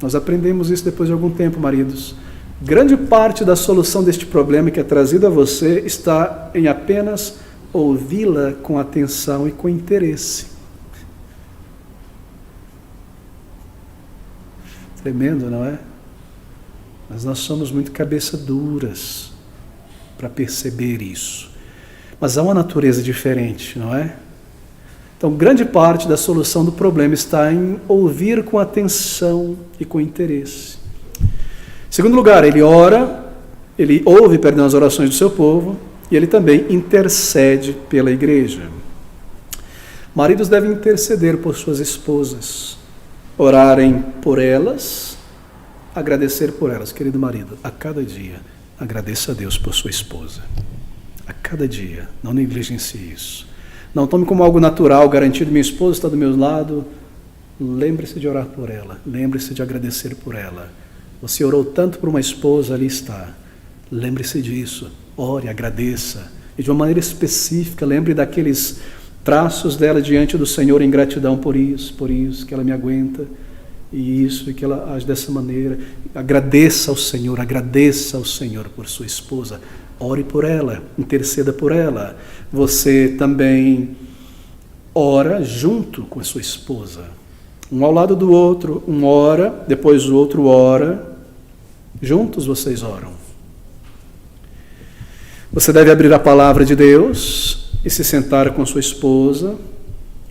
nós aprendemos isso depois de algum tempo, maridos. Grande parte da solução deste problema que é trazido a você está em apenas ouvi-la com atenção e com interesse. Tremendo, não é? Mas nós somos muito cabeça duras para perceber isso. Mas há uma natureza diferente, não é? Então, grande parte da solução do problema está em ouvir com atenção e com interesse. Em segundo lugar, ele ouve, as orações do seu povo, e ele também intercede pela igreja. Maridos devem interceder por suas esposas, orarem por elas, agradecer por elas. Querido marido, a cada dia, agradeça a Deus por sua esposa. A cada dia, não negligencie isso. Não tome como algo natural, garantido, minha esposa está do meu lado. Lembre-se de orar por ela, lembre-se de agradecer por ela. Você orou tanto por uma esposa, ali está. Lembre-se disso, ore, agradeça. E de uma maneira específica, lembre daqueles traços dela diante do Senhor em gratidão por isso, que ela me aguenta, e que ela age dessa maneira. Agradeça ao Senhor por sua esposa. Ore por ela, interceda por ela. Você também ora junto com a sua esposa. Um ao lado do outro, um ora, depois o outro ora. Juntos vocês oram. Você deve abrir a palavra de Deus e se sentar com sua esposa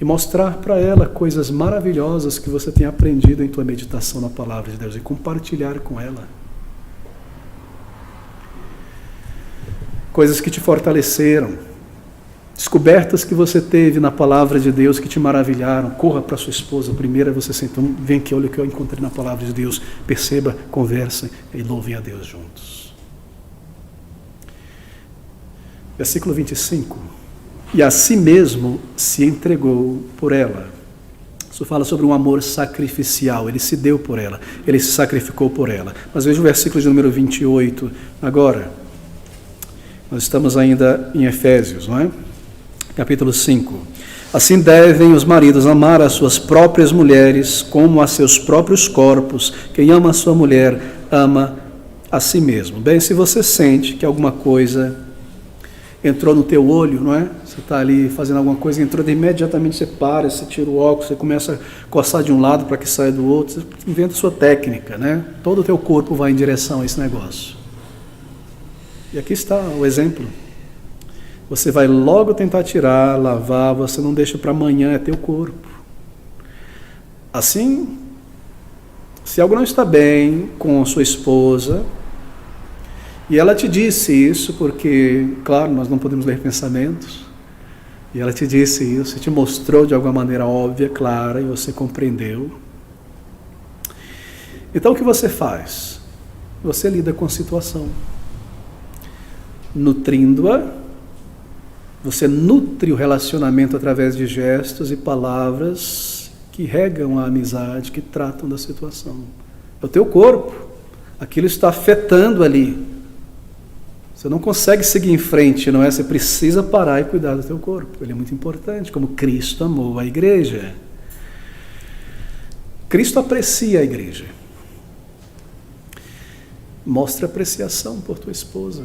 e mostrar para ela coisas maravilhosas que você tem aprendido em tua meditação na palavra de Deus e compartilhar com ela. Coisas que te fortaleceram, descobertas que você teve na palavra de Deus que te maravilharam. Corra para sua esposa, primeiro você senta, vem aqui, olha o que eu encontrei na palavra de Deus, perceba, conversem e louvem a Deus juntos. Versículo 25. E a si mesmo se entregou por ela. Isso fala sobre um amor sacrificial, ele se deu por ela, ele se sacrificou por ela. Mas veja o versículo de número 28 agora. Nós estamos ainda em Efésios, não é? Capítulo 5. Assim devem os maridos amar as suas próprias mulheres como a seus próprios corpos. Quem ama a sua mulher, ama a si mesmo. Bem, se você sente que alguma coisa entrou no teu olho, não é? Você está ali fazendo alguma coisa, entrou, imediatamente você para, você tira o óculos, você começa a coçar de um lado para que saia do outro, você inventa a sua técnica, né? Todo o teu corpo vai em direção a esse negócio. E aqui está o exemplo. Você vai logo tentar tirar, lavar, você não deixa para amanhã, é teu corpo. Assim, se algo não está bem com a sua esposa, e ela te disse isso, porque, claro, nós não podemos ler pensamentos, e ela te disse isso, e te mostrou de alguma maneira óbvia, clara, e você compreendeu. Então o que você faz? Você lida com a situação. Nutrindo-a, você nutre o relacionamento através de gestos e palavras que regam a amizade, que tratam da situação. É o teu corpo, aquilo está afetando ali. Você não consegue seguir em frente, não é? Você precisa parar e cuidar do teu corpo. Ele é muito importante, como Cristo amou a igreja. Cristo aprecia a igreja. Mostra apreciação por tua esposa.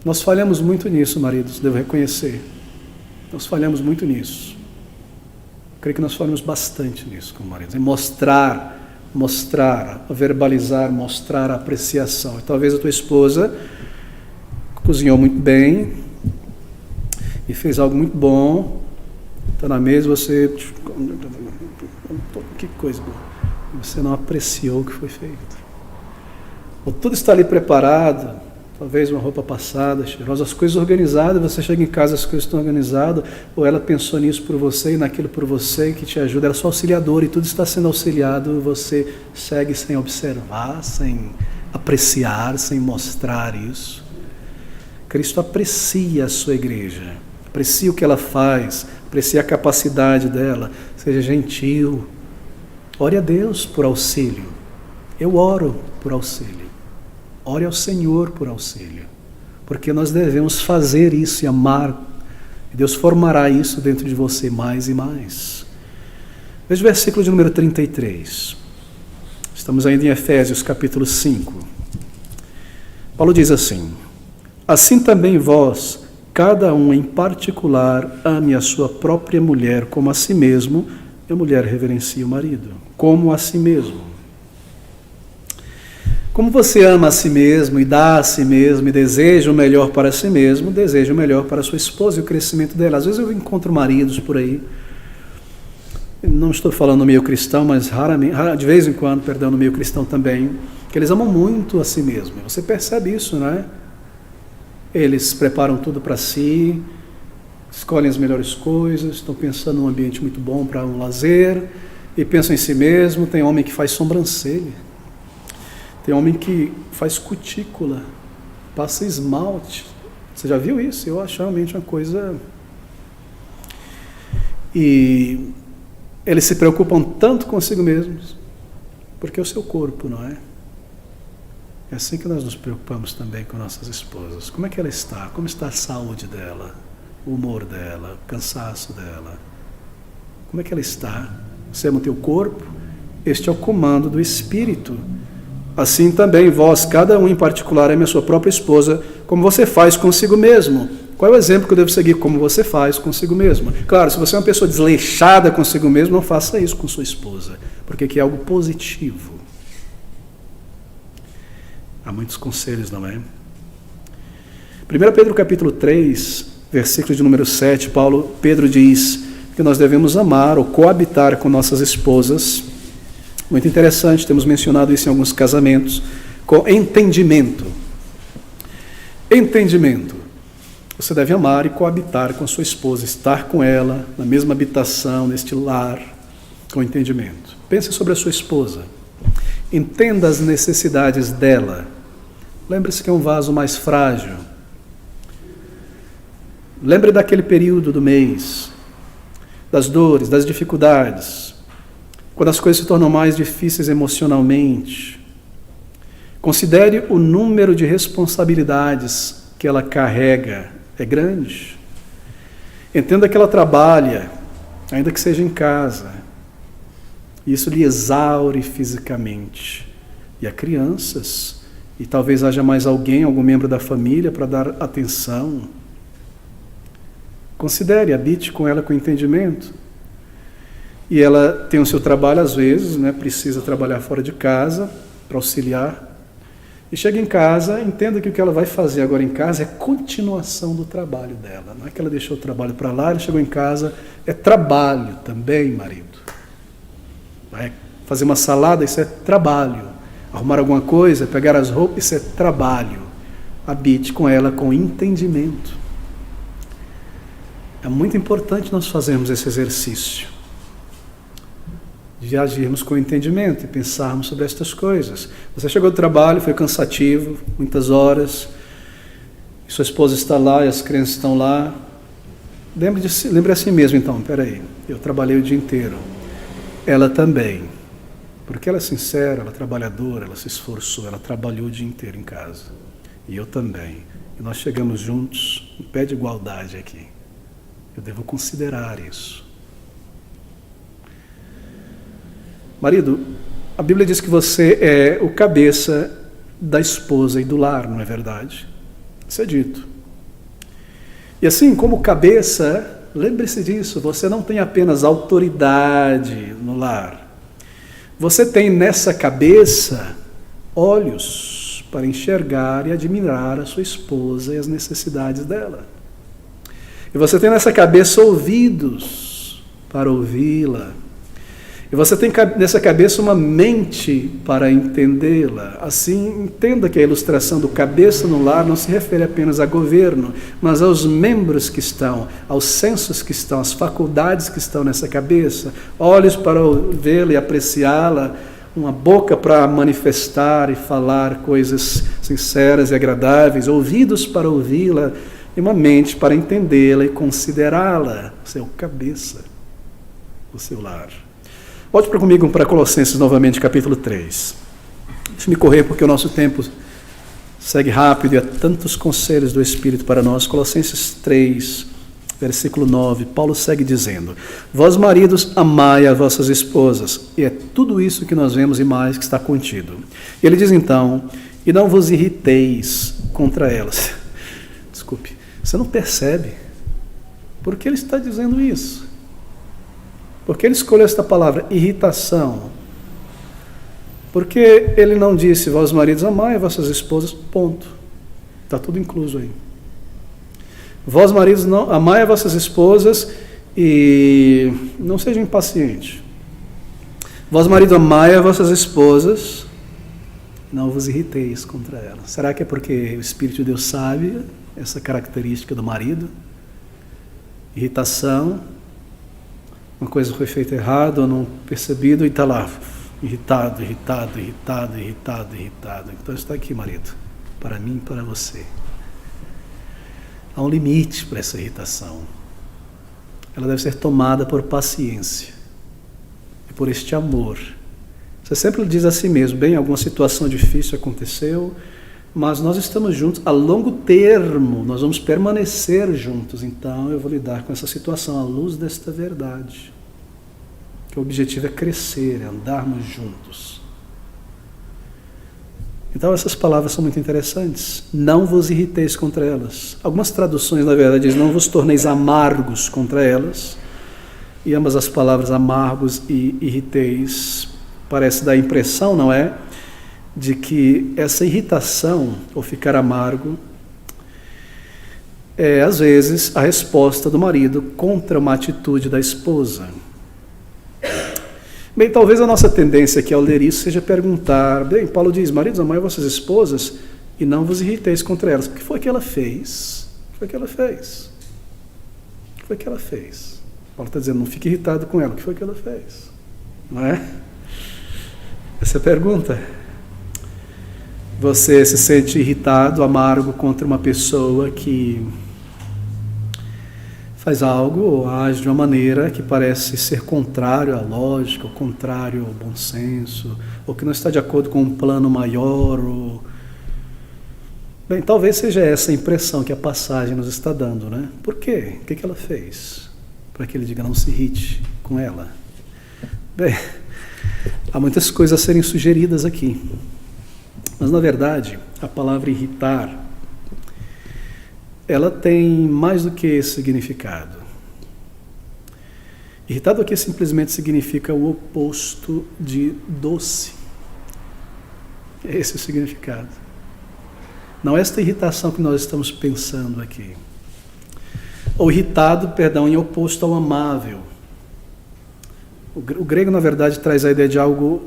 Nós falhamos muito nisso, maridos, devo reconhecer. Nós falhamos muito nisso. Creio que nós falhamos bastante nisso como maridos. Em mostrar, verbalizar, mostrar a apreciação. E talvez a tua esposa cozinhou muito bem e fez algo muito bom. Está na mesa, você... Que coisa boa. Você não apreciou o que foi feito. Ou tudo está ali preparado... Talvez uma roupa passada, cheirosa, as coisas organizadas, você chega em casa, as coisas estão organizadas, ou ela pensou nisso por você e naquilo por você, que te ajuda, ela é sua auxiliadora e tudo está sendo auxiliado, você segue sem observar, sem apreciar, sem mostrar isso. Cristo aprecia a sua igreja, aprecia o que ela faz, aprecia a capacidade dela, seja gentil. Ore a Deus por auxílio. Eu oro por auxílio. Ore ao Senhor por auxílio, porque nós devemos fazer isso e amar, e Deus formará isso dentro de você mais e mais. Veja o versículo de número 33. Estamos ainda em Efésios capítulo 5. Paulo diz assim: assim também vós, cada um em particular, ame a sua própria mulher como a si mesmo, e a mulher reverencia o marido, como a si mesmo. Como você ama a si mesmo e dá a si mesmo e deseja o melhor para si mesmo, deseja o melhor para a sua esposa e o crescimento dela. Às vezes eu encontro maridos por aí não estou falando no meio cristão, mas de vez em quando, no meio cristão também, que eles amam muito a si mesmo. Você percebe isso, né? Eles preparam tudo para si, escolhem as melhores coisas, estão pensando num ambiente muito bom para um lazer, e pensam em si mesmo. Tem homem que faz sobrancelha, tem homem que faz cutícula, passa esmalte. Você já viu isso? Eu acho realmente uma coisa... E eles se preocupam tanto consigo mesmos, porque é o seu corpo, não é? É assim que nós nos preocupamos também com nossas esposas. Como é que ela está? Como está a saúde dela? O humor dela? O cansaço dela? Como é que ela está? Você ama o teu corpo? Este é o comando do Espírito. Assim também vós, cada um em particular, ame a sua própria esposa, como você faz consigo mesmo. Qual é o exemplo que eu devo seguir? Como você faz consigo mesmo. Claro, se você é uma pessoa desleixada consigo mesmo, não faça isso com sua esposa, porque aqui é algo positivo. Há muitos conselhos, não é? 1 Pedro capítulo 3, versículo de número 7, Pedro diz que nós devemos amar ou coabitar com nossas esposas. Muito interessante, temos mencionado isso em alguns casamentos, com entendimento. Entendimento. Você deve amar e coabitar com a sua esposa, estar com ela na mesma habitação, neste lar, com entendimento. Pense sobre a sua esposa. Entenda as necessidades dela. Lembre-se que é um vaso mais frágil. Lembre daquele período do mês, das dores, das dificuldades, quando as coisas se tornam mais difíceis emocionalmente. Considere o número de responsabilidades que ela carrega. É grande. Entenda que ela trabalha, ainda que seja em casa. Isso lhe exaure fisicamente. E há crianças, e talvez haja mais algum membro da família para dar atenção. Considere, habite com ela com entendimento. E ela tem o seu trabalho às vezes, né, precisa trabalhar fora de casa para auxiliar. E chega em casa, entenda que o que ela vai fazer agora em casa é continuação do trabalho dela. Não é que ela deixou o trabalho para lá, ela chegou em casa, é trabalho também, marido. Vai fazer uma salada, isso é trabalho. Arrumar alguma coisa, pegar as roupas, isso é trabalho. Habite com ela com entendimento. É muito importante nós fazermos esse exercício de agirmos com entendimento e pensarmos sobre estas coisas. Você chegou do trabalho, foi cansativo, muitas horas, e sua esposa está lá e as crianças estão lá. Lembre a si mesmo, então, peraí, eu trabalhei o dia inteiro. Ela também, porque ela é sincera, ela é trabalhadora, ela se esforçou, ela trabalhou o dia inteiro em casa. E eu também. E nós chegamos juntos, em pé de igualdade aqui. Eu devo considerar isso. Marido, a Bíblia diz que você é o cabeça da esposa e do lar, não é verdade? Isso é dito. E assim, como cabeça, lembre-se disso, você não tem apenas autoridade no lar. Você tem nessa cabeça olhos para enxergar e admirar a sua esposa e as necessidades dela. E você tem nessa cabeça ouvidos para ouvi-la. E você tem nessa cabeça uma mente para entendê-la. Assim, entenda que a ilustração do cabeça no lar não se refere apenas a governo, mas aos membros que estão, aos sensos que estão, às faculdades que estão nessa cabeça. Olhos para vê-la e apreciá-la, uma boca para manifestar e falar coisas sinceras e agradáveis, ouvidos para ouvi-la e uma mente para entendê-la e considerá-la. Você é o cabeça do seu lar. Volte comigo para Colossenses novamente, capítulo 3. Deixe-me correr porque o nosso tempo segue rápido e há tantos conselhos do Espírito para nós. Colossenses 3, versículo 9, Paulo segue dizendo: Vós maridos, amai as vossas esposas. E é tudo isso que nós vemos e mais que está contido. E ele diz então: e não vos irriteis contra elas. Desculpe, você não percebe? Por que ele está dizendo isso? Porque ele escolheu esta palavra, irritação? Porque ele não disse, vós maridos, amai as vossas esposas, ponto. Está tudo incluso aí. Vós maridos, não, amai as vossas esposas E não seja impaciente. Vós, marido, amai a vossas esposas, não vos irriteis contra elas. Será que é porque o Espírito de Deus sabe essa característica do marido? Irritação, uma coisa foi feita errado ou não percebido e está lá, irritado. Então está aqui, marido, para mim e para você. Há um limite para essa irritação. Ela deve ser tomada por paciência e por este amor. Você sempre diz a si mesmo, bem, alguma situação difícil aconteceu, mas nós estamos juntos a longo termo, nós vamos permanecer juntos, então eu vou lidar com essa situação à luz desta verdade. Que o objetivo é crescer, é andarmos juntos. Então essas palavras são muito interessantes. Não vos irriteis contra elas. Algumas traduções, na verdade, dizem não vos torneis amargos contra elas. E ambas as palavras amargos e irriteis parece dar a impressão, não é? De que essa irritação, ou ficar amargo, é às vezes a resposta do marido contra uma atitude da esposa. Bem, talvez a nossa tendência aqui ao ler isso seja perguntar, bem, Paulo diz, maridos, amai vossas esposas e não vos irriteis contra elas. O que foi que ela fez? O que foi que ela fez? O que foi que ela fez? Paulo está dizendo, não fique irritado com ela. O que foi que ela fez? Não é? Essa é a pergunta. Você se sente irritado, amargo contra uma pessoa que faz algo ou age de uma maneira que parece ser contrário à lógica, ou contrário ao bom senso, ou que não está de acordo com um plano maior, ou... Bem, talvez seja essa a impressão que a passagem nos está dando, né? Por quê? O que ela fez? Para que ele diga, não se irrite com ela. Bem, há muitas coisas a serem sugeridas aqui. Mas, na verdade, a palavra irritar, ela tem mais do que esse significado. Irritado aqui simplesmente significa o oposto de doce. É esse o significado. Não é esta irritação que nós estamos pensando aqui. Ou irritado, perdão, em oposto ao amável. O grego, na verdade, traz a ideia de algo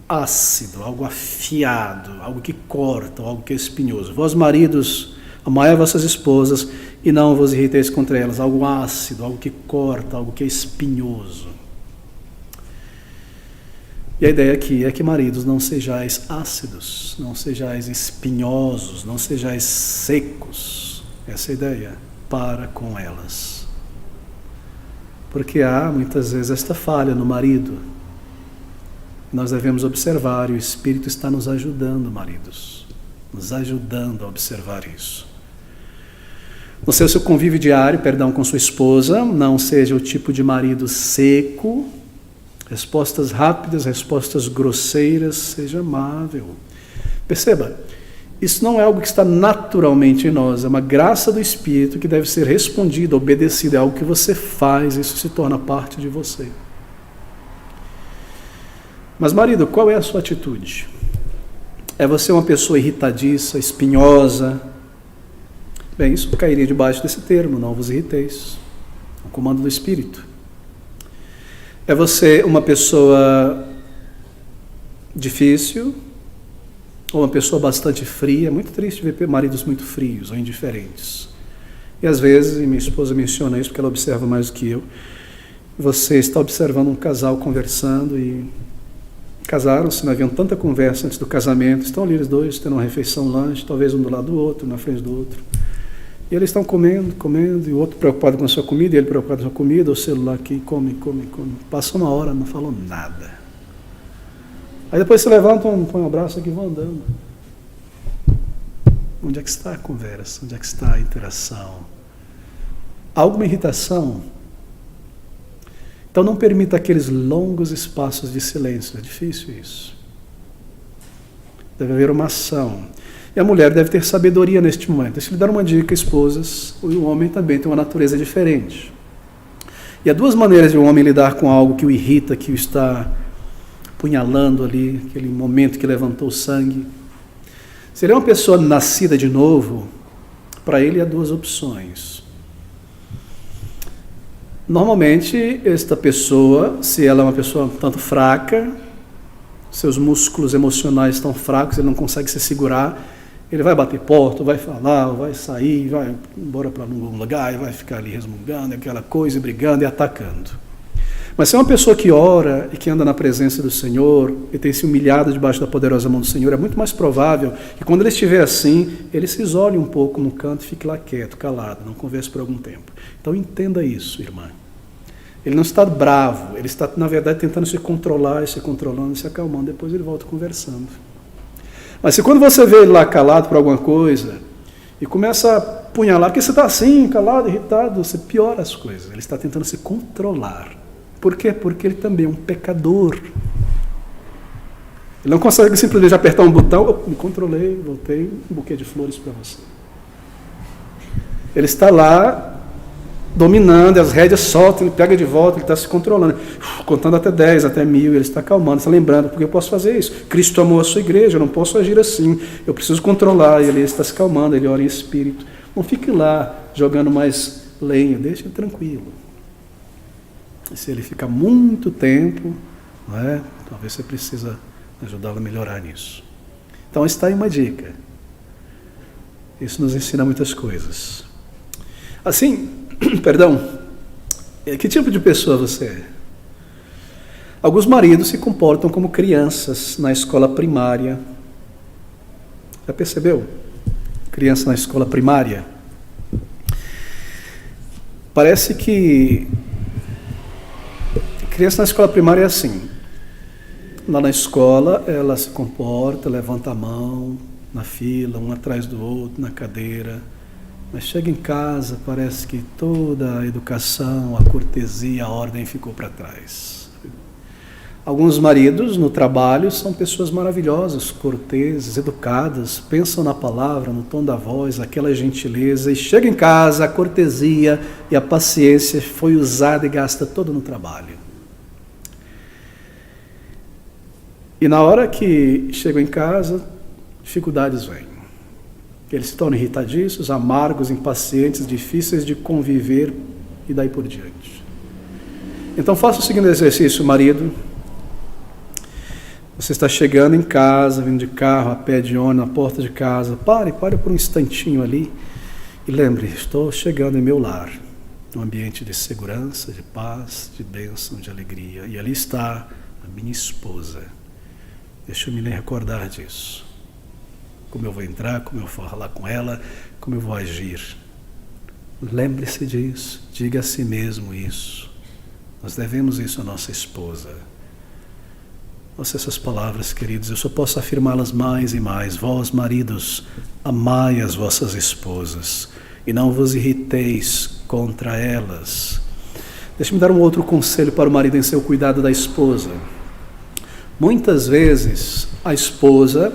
ácido, algo afiado, algo que corta, algo que é espinhoso. Vós, maridos, amai a vossas esposas e não vos irriteis contra elas. Algo ácido, algo que corta, algo que é espinhoso. E a ideia aqui é que, maridos, não sejais ácidos, não sejais espinhosos, não sejais secos. Essa é a ideia, para com elas. Porque há, muitas vezes, esta falha no marido. Nós devemos observar, e o Espírito está nos ajudando, maridos, nos ajudando a observar isso. No seu convívio diário, com sua esposa, não seja o tipo de marido seco, respostas rápidas, respostas grosseiras, seja amável. Perceba, isso não é algo que está naturalmente em nós, é uma graça do Espírito que deve ser respondida, obedecida, é algo que você faz, isso se torna parte de você. Mas, marido, qual é a sua atitude? É você uma pessoa irritadiça, espinhosa? Bem, isso cairia debaixo desse termo, não vos irriteis. O comando do Espírito. É você uma pessoa difícil? Ou uma pessoa bastante fria? É muito triste ver maridos muito frios ou indiferentes. E às vezes, e minha esposa menciona isso porque ela observa mais do que eu, você está observando um casal conversando e casaram-se, não haviam tanta conversa antes do casamento, estão ali os dois tendo uma refeição, lanche, talvez um do lado do outro, na frente do outro. E eles estão comendo, e o outro preocupado com a sua comida, e ele preocupado com a sua comida, o celular aqui, come. Passou uma hora, não falou nada. Aí depois se levantam, põe um abraço aqui e vão andando. Onde é que está a conversa? Onde é que está a interação? Há alguma irritação? Então não permita aqueles longos espaços de silêncio, é difícil isso. Deve haver uma ação. E a mulher deve ter sabedoria neste momento. Deixa eu lhe dar uma dica, esposas, o homem também tem uma natureza diferente. E há duas maneiras de um homem lidar com algo que o irrita, que o está punhalando ali, aquele momento que levantou o sangue. Se ele é uma pessoa nascida de novo, para ele há duas opções. Normalmente, esta pessoa, se ela é uma pessoa um tanto fraca, seus músculos emocionais estão fracos, ele não consegue se segurar, ele vai bater porta, vai falar, vai sair, vai embora para algum lugar, e vai ficar ali resmungando, aquela coisa, e brigando e atacando. Mas se é uma pessoa que ora e que anda na presença do Senhor e tem se humilhado debaixo da poderosa mão do Senhor, é muito mais provável que quando ele estiver assim, ele se isole um pouco no canto e fique lá quieto, calado, não converse por algum tempo. Então entenda isso, irmã. Ele não está bravo, ele está, na verdade, tentando se controlar, se controlando, se acalmando, depois ele volta conversando. Mas se quando você vê ele lá calado por alguma coisa e começa a apunhalar, porque você está assim, calado, irritado, você piora as coisas. Ele está tentando se controlar. Por quê? Porque ele também é um pecador. Ele não consegue simplesmente apertar um botão, me controlei, voltei, um buquê de flores para você. Ele está lá dominando, as rédeas soltam, ele pega de volta, ele está se controlando, contando até 10, até 1000, ele está acalmando, está lembrando, porque eu posso fazer isso. Cristo amou a sua igreja, eu não posso agir assim, eu preciso controlar, ele está se calmando, ele ora em espírito. Não fique lá jogando mais lenha, deixe ele tranquilo. E se ele ficar muito tempo, não é? Talvez você precisa ajudá-lo a melhorar nisso. Então está aí uma dica. Isso nos ensina muitas coisas. Assim, perdão, que tipo de pessoa você é? Alguns maridos se comportam como crianças na escola primária. Já percebeu? Criança na escola primária. Parece que criança na escola primária é assim. Lá na escola, ela se comporta, levanta a mão na fila, um atrás do outro, na cadeira. Mas chega em casa, parece que toda a educação, a cortesia, a ordem ficou para trás. Alguns maridos no trabalho são pessoas maravilhosas, corteses, educadas, pensam na palavra, no tom da voz, aquela gentileza, e chega em casa, a cortesia e a paciência foi usada e gasta toda no trabalho. E na hora que chegam em casa, dificuldades vêm. Eles se tornam irritadiços, amargos, impacientes, difíceis de conviver e daí por diante. Então faça o seguinte exercício, marido. Você está chegando em casa, vindo de carro, a pé, de ônibus, na porta de casa. Pare por um instantinho ali e lembre, estou chegando em meu lar, num ambiente de segurança, de paz, de bênção, de alegria. E ali está a minha esposa. Deixa eu me recordar disso. Como eu vou entrar, como eu vou falar com ela, como eu vou agir. Lembre-se disso, diga a si mesmo isso. Nós devemos isso à nossa esposa. Ouça essas palavras, queridos, eu só posso afirmá-las mais e mais. Vós, maridos, amai as vossas esposas e não vos irriteis contra elas. Deixe-me dar um outro conselho para o marido em seu cuidado da esposa. Muitas vezes, a esposa,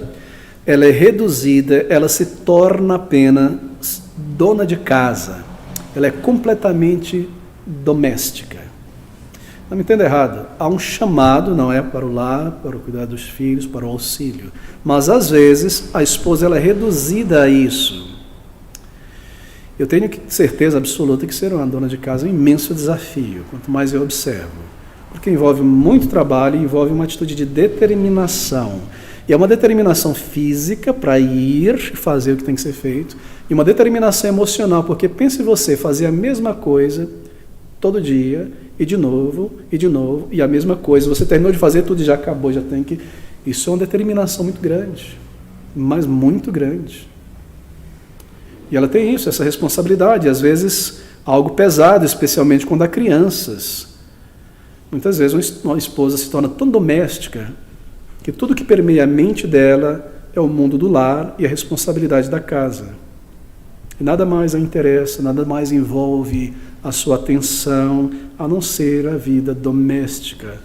ela é reduzida, ela se torna apenas dona de casa. Ela é completamente doméstica. Não me entenda errado, há um chamado, não é para o lar, para o cuidado dos filhos, para o auxílio. Mas às vezes a esposa ela é reduzida a isso. Eu tenho certeza absoluta que ser uma dona de casa é um imenso desafio, quanto mais eu observo. Porque envolve muito trabalho, envolve uma atitude de determinação. E é uma determinação física para ir fazer o que tem que ser feito, e uma determinação emocional, porque pense você fazer a mesma coisa todo dia, e de novo, e a mesma coisa. Você terminou de fazer tudo e já acabou, já tem que... Isso é uma determinação muito grande, mas muito grande. E ela tem isso, essa responsabilidade, às vezes algo pesado, especialmente quando há crianças. Muitas vezes uma esposa se torna tão doméstica que tudo que permeia a mente dela é o mundo do lar e a responsabilidade da casa. E nada mais a interessa, nada mais envolve a sua atenção, a não ser a vida doméstica.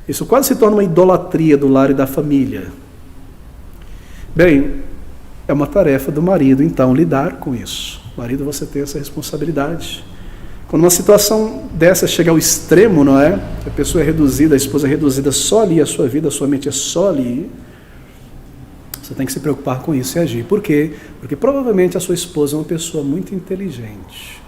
Isso quase se torna uma idolatria do lar e da família. Bem, é uma tarefa do marido, então, lidar com isso. Marido, você tem essa responsabilidade. Quando uma situação dessa chega ao extremo, não é? A pessoa é reduzida, a esposa é reduzida só ali, a sua vida, a sua mente é só ali. Você tem que se preocupar com isso e agir. Por quê? Porque provavelmente a sua esposa é uma pessoa muito inteligente.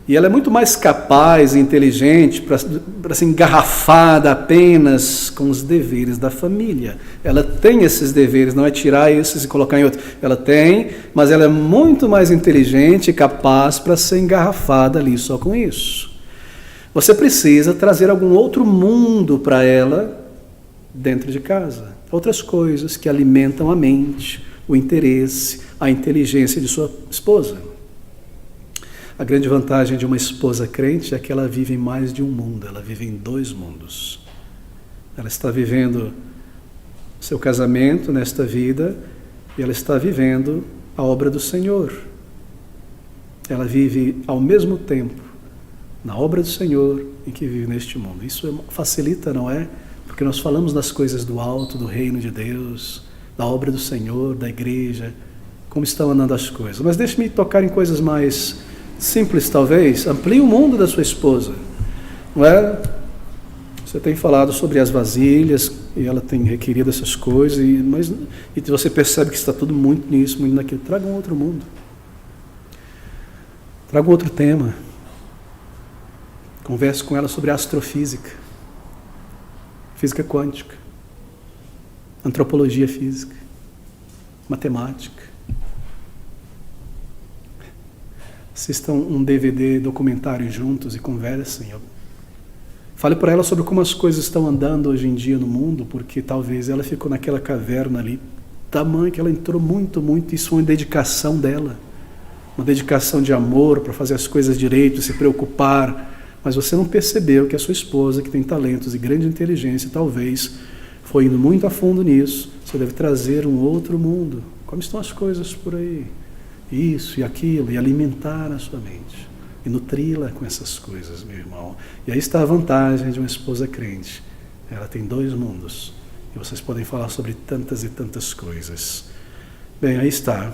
E ela é muito mais capaz e inteligente para ser engarrafada apenas com os deveres da família. Ela tem esses deveres, não é tirar esses e colocar em outro. Ela tem, mas ela é muito mais inteligente e capaz para ser engarrafada ali só com isso. Você precisa trazer algum outro mundo para ela dentro de casa. Outras coisas que alimentam a mente, o interesse, a inteligência de sua esposa. A grande vantagem de uma esposa crente é que ela vive em mais de um mundo, ela vive em 2 mundos. Ela está vivendo seu casamento nesta vida e ela está vivendo a obra do Senhor. Ela vive ao mesmo tempo na obra do Senhor e que vive neste mundo. Isso facilita, não é? Porque nós falamos das coisas do alto, do reino de Deus, da obra do Senhor, da igreja, como estão andando as coisas. Mas deixe-me tocar em coisas mais simples, talvez. Amplie o mundo da sua esposa, não é? Você tem falado sobre as vasilhas e ela tem requerido essas coisas, e você percebe que está tudo muito nisso, muito naquilo. Traga um outro mundo, traga um outro tema. Converse com ela sobre astrofísica, física quântica, antropologia física, matemática. Assistam um DVD documentário juntos e conversem. Fale para ela sobre como as coisas estão andando hoje em dia no mundo, porque talvez ela ficou naquela caverna ali, tamanho que ela entrou muito, isso foi uma dedicação dela, uma dedicação de amor para fazer as coisas direito, se preocupar, mas você não percebeu que a sua esposa, que tem talentos e grande inteligência, talvez foi indo muito a fundo nisso. Você deve trazer um outro mundo. Como estão as coisas por aí? Isso e aquilo, e alimentar a sua mente, e nutri-la com essas coisas, meu irmão. E aí está a vantagem de uma esposa crente. Ela tem 2 mundos, e vocês podem falar sobre tantas e tantas coisas. Bem, aí está.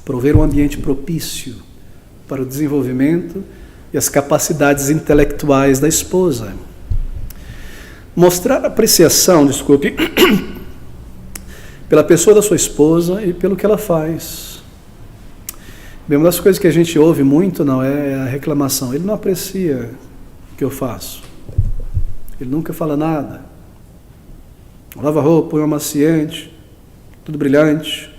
Prover um ambiente propício para o desenvolvimento e as capacidades intelectuais da esposa. Mostrar apreciação, pela pessoa da sua esposa e pelo que ela faz. Bem, uma das coisas que a gente ouve muito não é a reclamação. Ele não aprecia o que eu faço. Ele nunca fala nada. Lava roupa, põe um amaciante, tudo brilhante.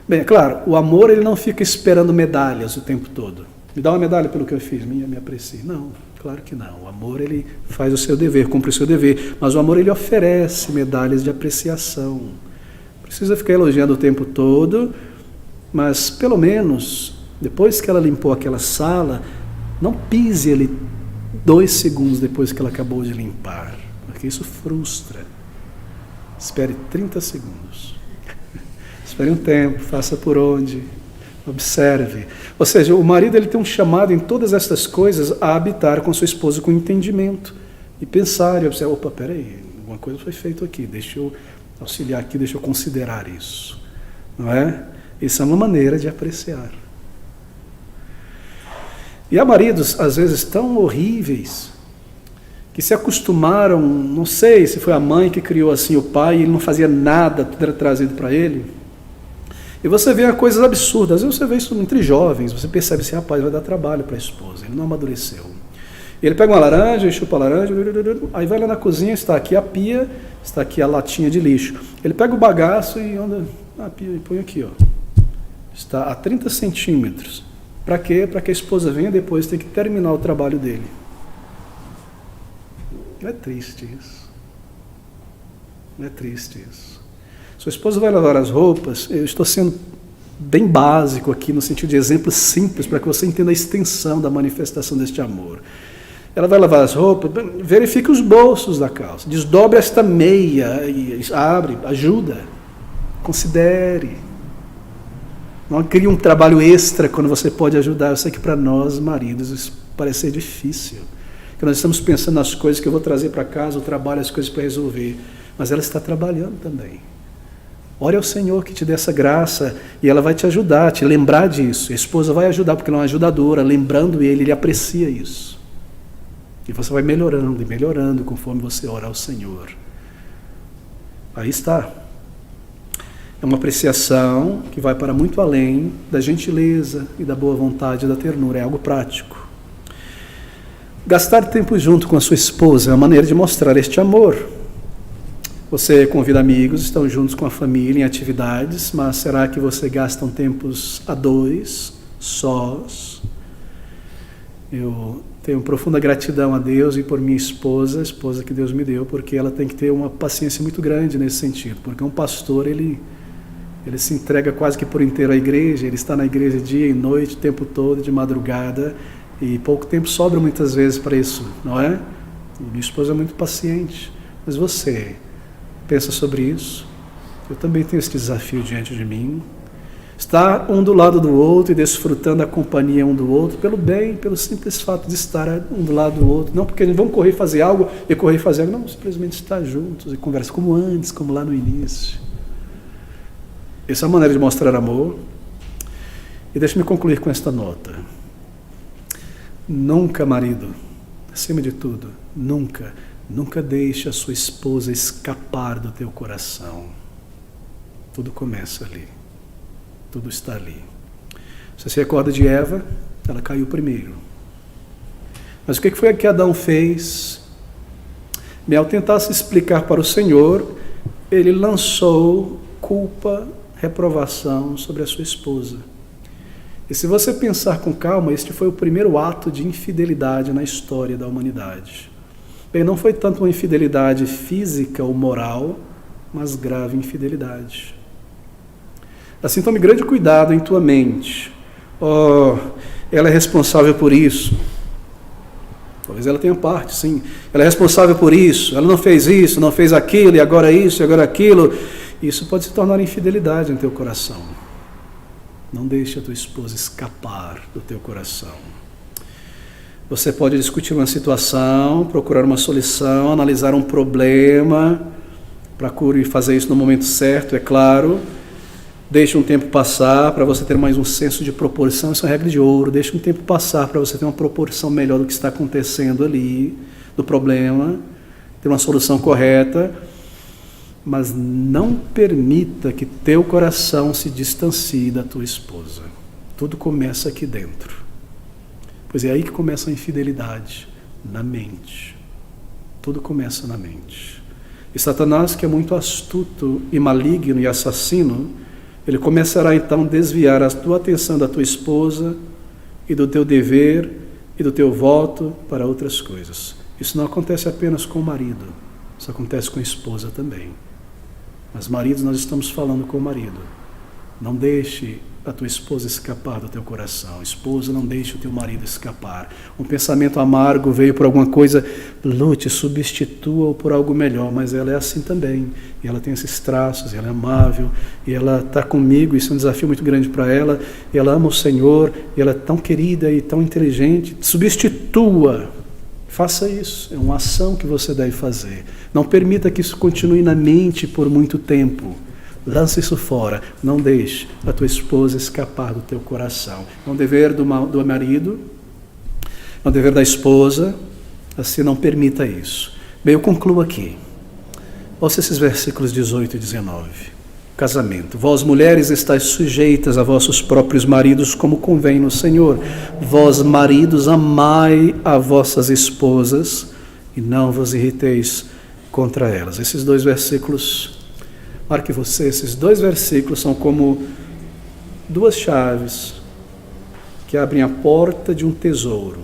Bem, é claro, o amor ele não fica esperando medalhas o tempo todo. Me dá uma medalha pelo que eu fiz, me aprecie. Não, claro que não. O amor ele faz o seu dever, cumpre o seu dever. Mas o amor ele oferece medalhas de apreciação. Precisa ficar elogiando o tempo todo, mas pelo menos depois que ela limpou aquela sala, não pise ele 2 segundos depois que ela acabou de limpar, porque isso frustra. Espere 30 segundos. Espere um tempo, faça por onde, observe. Ou seja, o marido ele tem um chamado em todas estas coisas a habitar com sua esposa com entendimento e pensar e observar, opa, peraí, alguma coisa foi feita aqui, deixa eu auxiliar aqui, deixa eu considerar isso. Não é? Isso é uma maneira de apreciar. E há maridos, às vezes, tão horríveis, que se acostumaram, não sei se foi a mãe que criou assim o pai, e ele não fazia nada, tudo era trazido para ele. E você vê coisas absurdas, às vezes você vê isso entre jovens, você percebe assim, rapaz, vai dar trabalho para a esposa, ele não amadureceu. E ele pega uma laranja, chupa a laranja, aí vai lá na cozinha, está aqui a pia, está aqui a latinha de lixo. Ele pega o bagaço e anda na pia e põe aqui, ó. Está a 30 centímetros. Para quê? Para que a esposa venha depois ter que terminar o trabalho dele. Não é triste isso. Não é triste isso. Sua esposa vai lavar as roupas, eu estou sendo bem básico aqui, no sentido de exemplo simples, para que você entenda a extensão da manifestação deste amor. Ela vai lavar as roupas, verifique os bolsos da calça, desdobre esta meia, e abre, ajuda, considere. Não crie um trabalho extra quando você pode ajudar. Eu sei que para nós, maridos, isso parece ser difícil. Porque nós estamos pensando nas coisas que eu vou trazer para casa, o trabalho, as coisas para resolver. Mas ela está trabalhando também. Ore ao Senhor que te dê essa graça e ela vai te ajudar, te lembrar disso. A esposa vai ajudar, porque ela é uma ajudadora, lembrando ele aprecia isso. E você vai melhorando e melhorando conforme você ora ao Senhor. Aí está. É uma apreciação que vai para muito além da gentileza e da boa vontade e da ternura. É algo prático. Gastar tempo junto com a sua esposa é uma maneira de mostrar este amor. Você convida amigos, estão juntos com a família em atividades, mas será que você gasta tempos a dois, sós? Eu tenho profunda gratidão a Deus e por minha esposa, a esposa que Deus me deu, porque ela tem que ter uma paciência muito grande nesse sentido, porque um pastor, ele se entrega quase que por inteiro à igreja, ele está na igreja dia e noite, o tempo todo, de madrugada, e pouco tempo sobra muitas vezes para isso, não é? E minha esposa é muito paciente, mas você pensa sobre isso? Eu também tenho esse desafio diante de mim. Estar um do lado do outro e desfrutando a companhia um do outro, pelo bem, pelo simples fato de estar um do lado do outro. Não porque vamos correr e fazer algo e correr e fazer algo, não, simplesmente estar juntos e conversar como antes, como lá no início. Essa é a maneira de mostrar amor. E deixe-me concluir com esta nota. Nunca, marido, acima de tudo, nunca deixe a sua esposa escapar do teu coração. Tudo começa ali. Tudo está ali. Você se recorda de Eva? Ela caiu primeiro. Mas o que foi que Adão fez? Ao tentar se explicar para o Senhor, ele lançou culpa, reprovação sobre a sua esposa. E se você pensar com calma, este foi o primeiro ato de infidelidade na história da humanidade. Bem, não foi tanto uma infidelidade física ou moral, mas grave infidelidade. Assim, tome grande cuidado em tua mente. Ela é responsável por isso. Talvez ela tenha parte, sim. Ela é responsável por isso. Ela não fez isso, não fez aquilo, e agora isso, e agora aquilo. Isso pode se tornar infidelidade no teu coração. Não deixe a tua esposa escapar do teu coração. Você pode discutir uma situação, procurar uma solução, analisar um problema, procure fazer isso no momento certo, é claro. Deixe um tempo passar para você ter mais um senso de proporção, isso é regra de ouro. Deixe um tempo passar para você ter uma proporção melhor do que está acontecendo ali, do problema, ter uma solução correta, mas não permita que teu coração se distancie da tua esposa. Tudo começa aqui dentro, pois é aí que começa a infidelidade, na mente. Tudo começa na mente. E Satanás, que é muito astuto e maligno e assassino, ele começará então a desviar a tua atenção da tua esposa e do teu dever e do teu voto para outras coisas. Isso não acontece apenas com o marido, isso acontece com a esposa também. Mas maridos, nós estamos falando com o marido. Não deixe a tua esposa escapar do teu coração. Esposa, não deixe o teu marido escapar. Um pensamento amargo veio por alguma coisa, lute, substitua-o por algo melhor. Mas ela é assim também. E ela tem esses traços, ela é amável, e ela está comigo, isso é um desafio muito grande para ela. E ela ama o Senhor, e ela é tão querida e tão inteligente. Substitua. Faça isso, é uma ação que você deve fazer. Não permita que isso continue na mente por muito tempo. Lance isso fora. Não deixe a tua esposa escapar do teu coração. É um dever do marido, é um dever da esposa, assim não permita isso. Bem, eu concluo aqui. Ouça esses versículos 18 e 19. Casamento. Vós, mulheres, estáis sujeitas a vossos próprios maridos, como convém no Senhor. Vós, maridos, amai a vossas esposas e não vos irriteis contra elas. Esses dois versículos, marque você, esses dois versículos são como duas chaves que abrem a porta de um tesouro.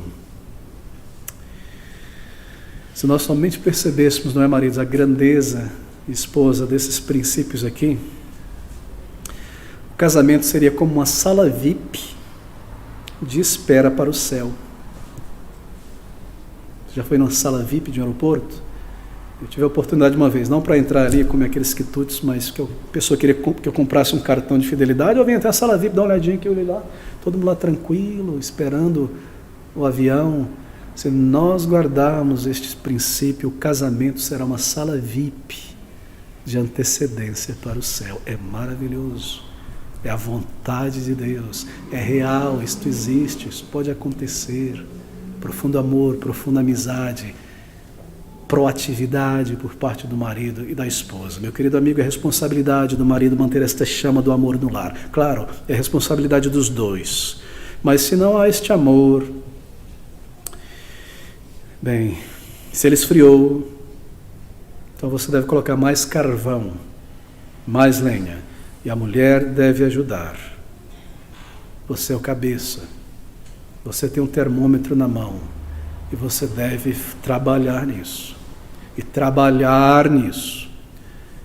Se nós somente percebêssemos, não é, maridos, a grandeza, esposa, desses princípios aqui, o casamento seria como uma sala VIP de espera para o céu. Você já foi numa sala VIP de um aeroporto? Eu tive a oportunidade uma vez, não para entrar ali como aqueles quitutes, mas que a pessoa queria que eu comprasse um cartão de fidelidade. Eu vim até a sala VIP, dá uma olhadinha que eu olhei lá, todo mundo lá tranquilo, esperando o avião. Se nós guardarmos este princípio, o casamento será uma sala VIP de antecedência para o céu. É maravilhoso, é a vontade de Deus, é real, isto existe, isso pode acontecer. Profundo amor, profunda amizade, proatividade por parte do marido e da esposa. Meu querido amigo, é responsabilidade do marido manter esta chama do amor no lar. Claro, é responsabilidade dos dois, mas se não há este amor, Bem, se ele esfriou, então você deve colocar mais carvão, mais lenha. E a mulher deve ajudar. Você é o cabeça. Você tem um termômetro na mão. E você deve trabalhar nisso. E trabalhar nisso.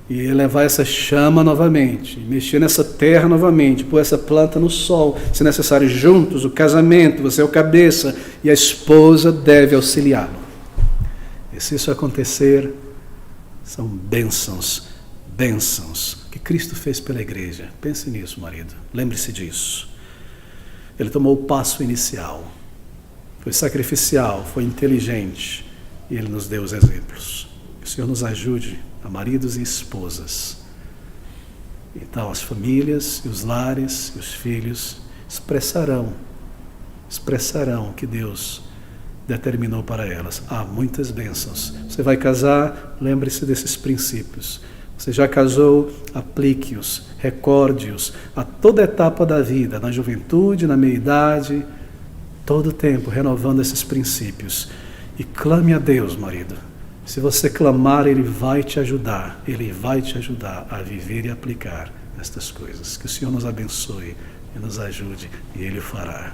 E elevar essa chama novamente. Mexer nessa terra novamente. Pôr essa planta no sol. Se necessário, juntos, o casamento. Você é o cabeça. E a esposa deve auxiliá-lo. E se isso acontecer, são bênçãos. Bênçãos que Cristo fez pela igreja. Pense nisso, marido. Lembre-se disso. Ele tomou o passo inicial. Foi sacrificial, foi inteligente. E ele nos deu os exemplos. Que o Senhor nos ajude a maridos e esposas. Então as famílias e os lares e os filhos expressarão o que Deus determinou para elas. Há muitas bênçãos. Você vai casar, lembre-se desses princípios. Você já casou, aplique-os, recorde-os a toda etapa da vida, na juventude, na meia-idade, todo o tempo, renovando esses princípios. E clame a Deus, marido. Se você clamar, Ele vai te ajudar. Ele vai te ajudar a viver e aplicar estas coisas. Que o Senhor nos abençoe e nos ajude, e Ele o fará.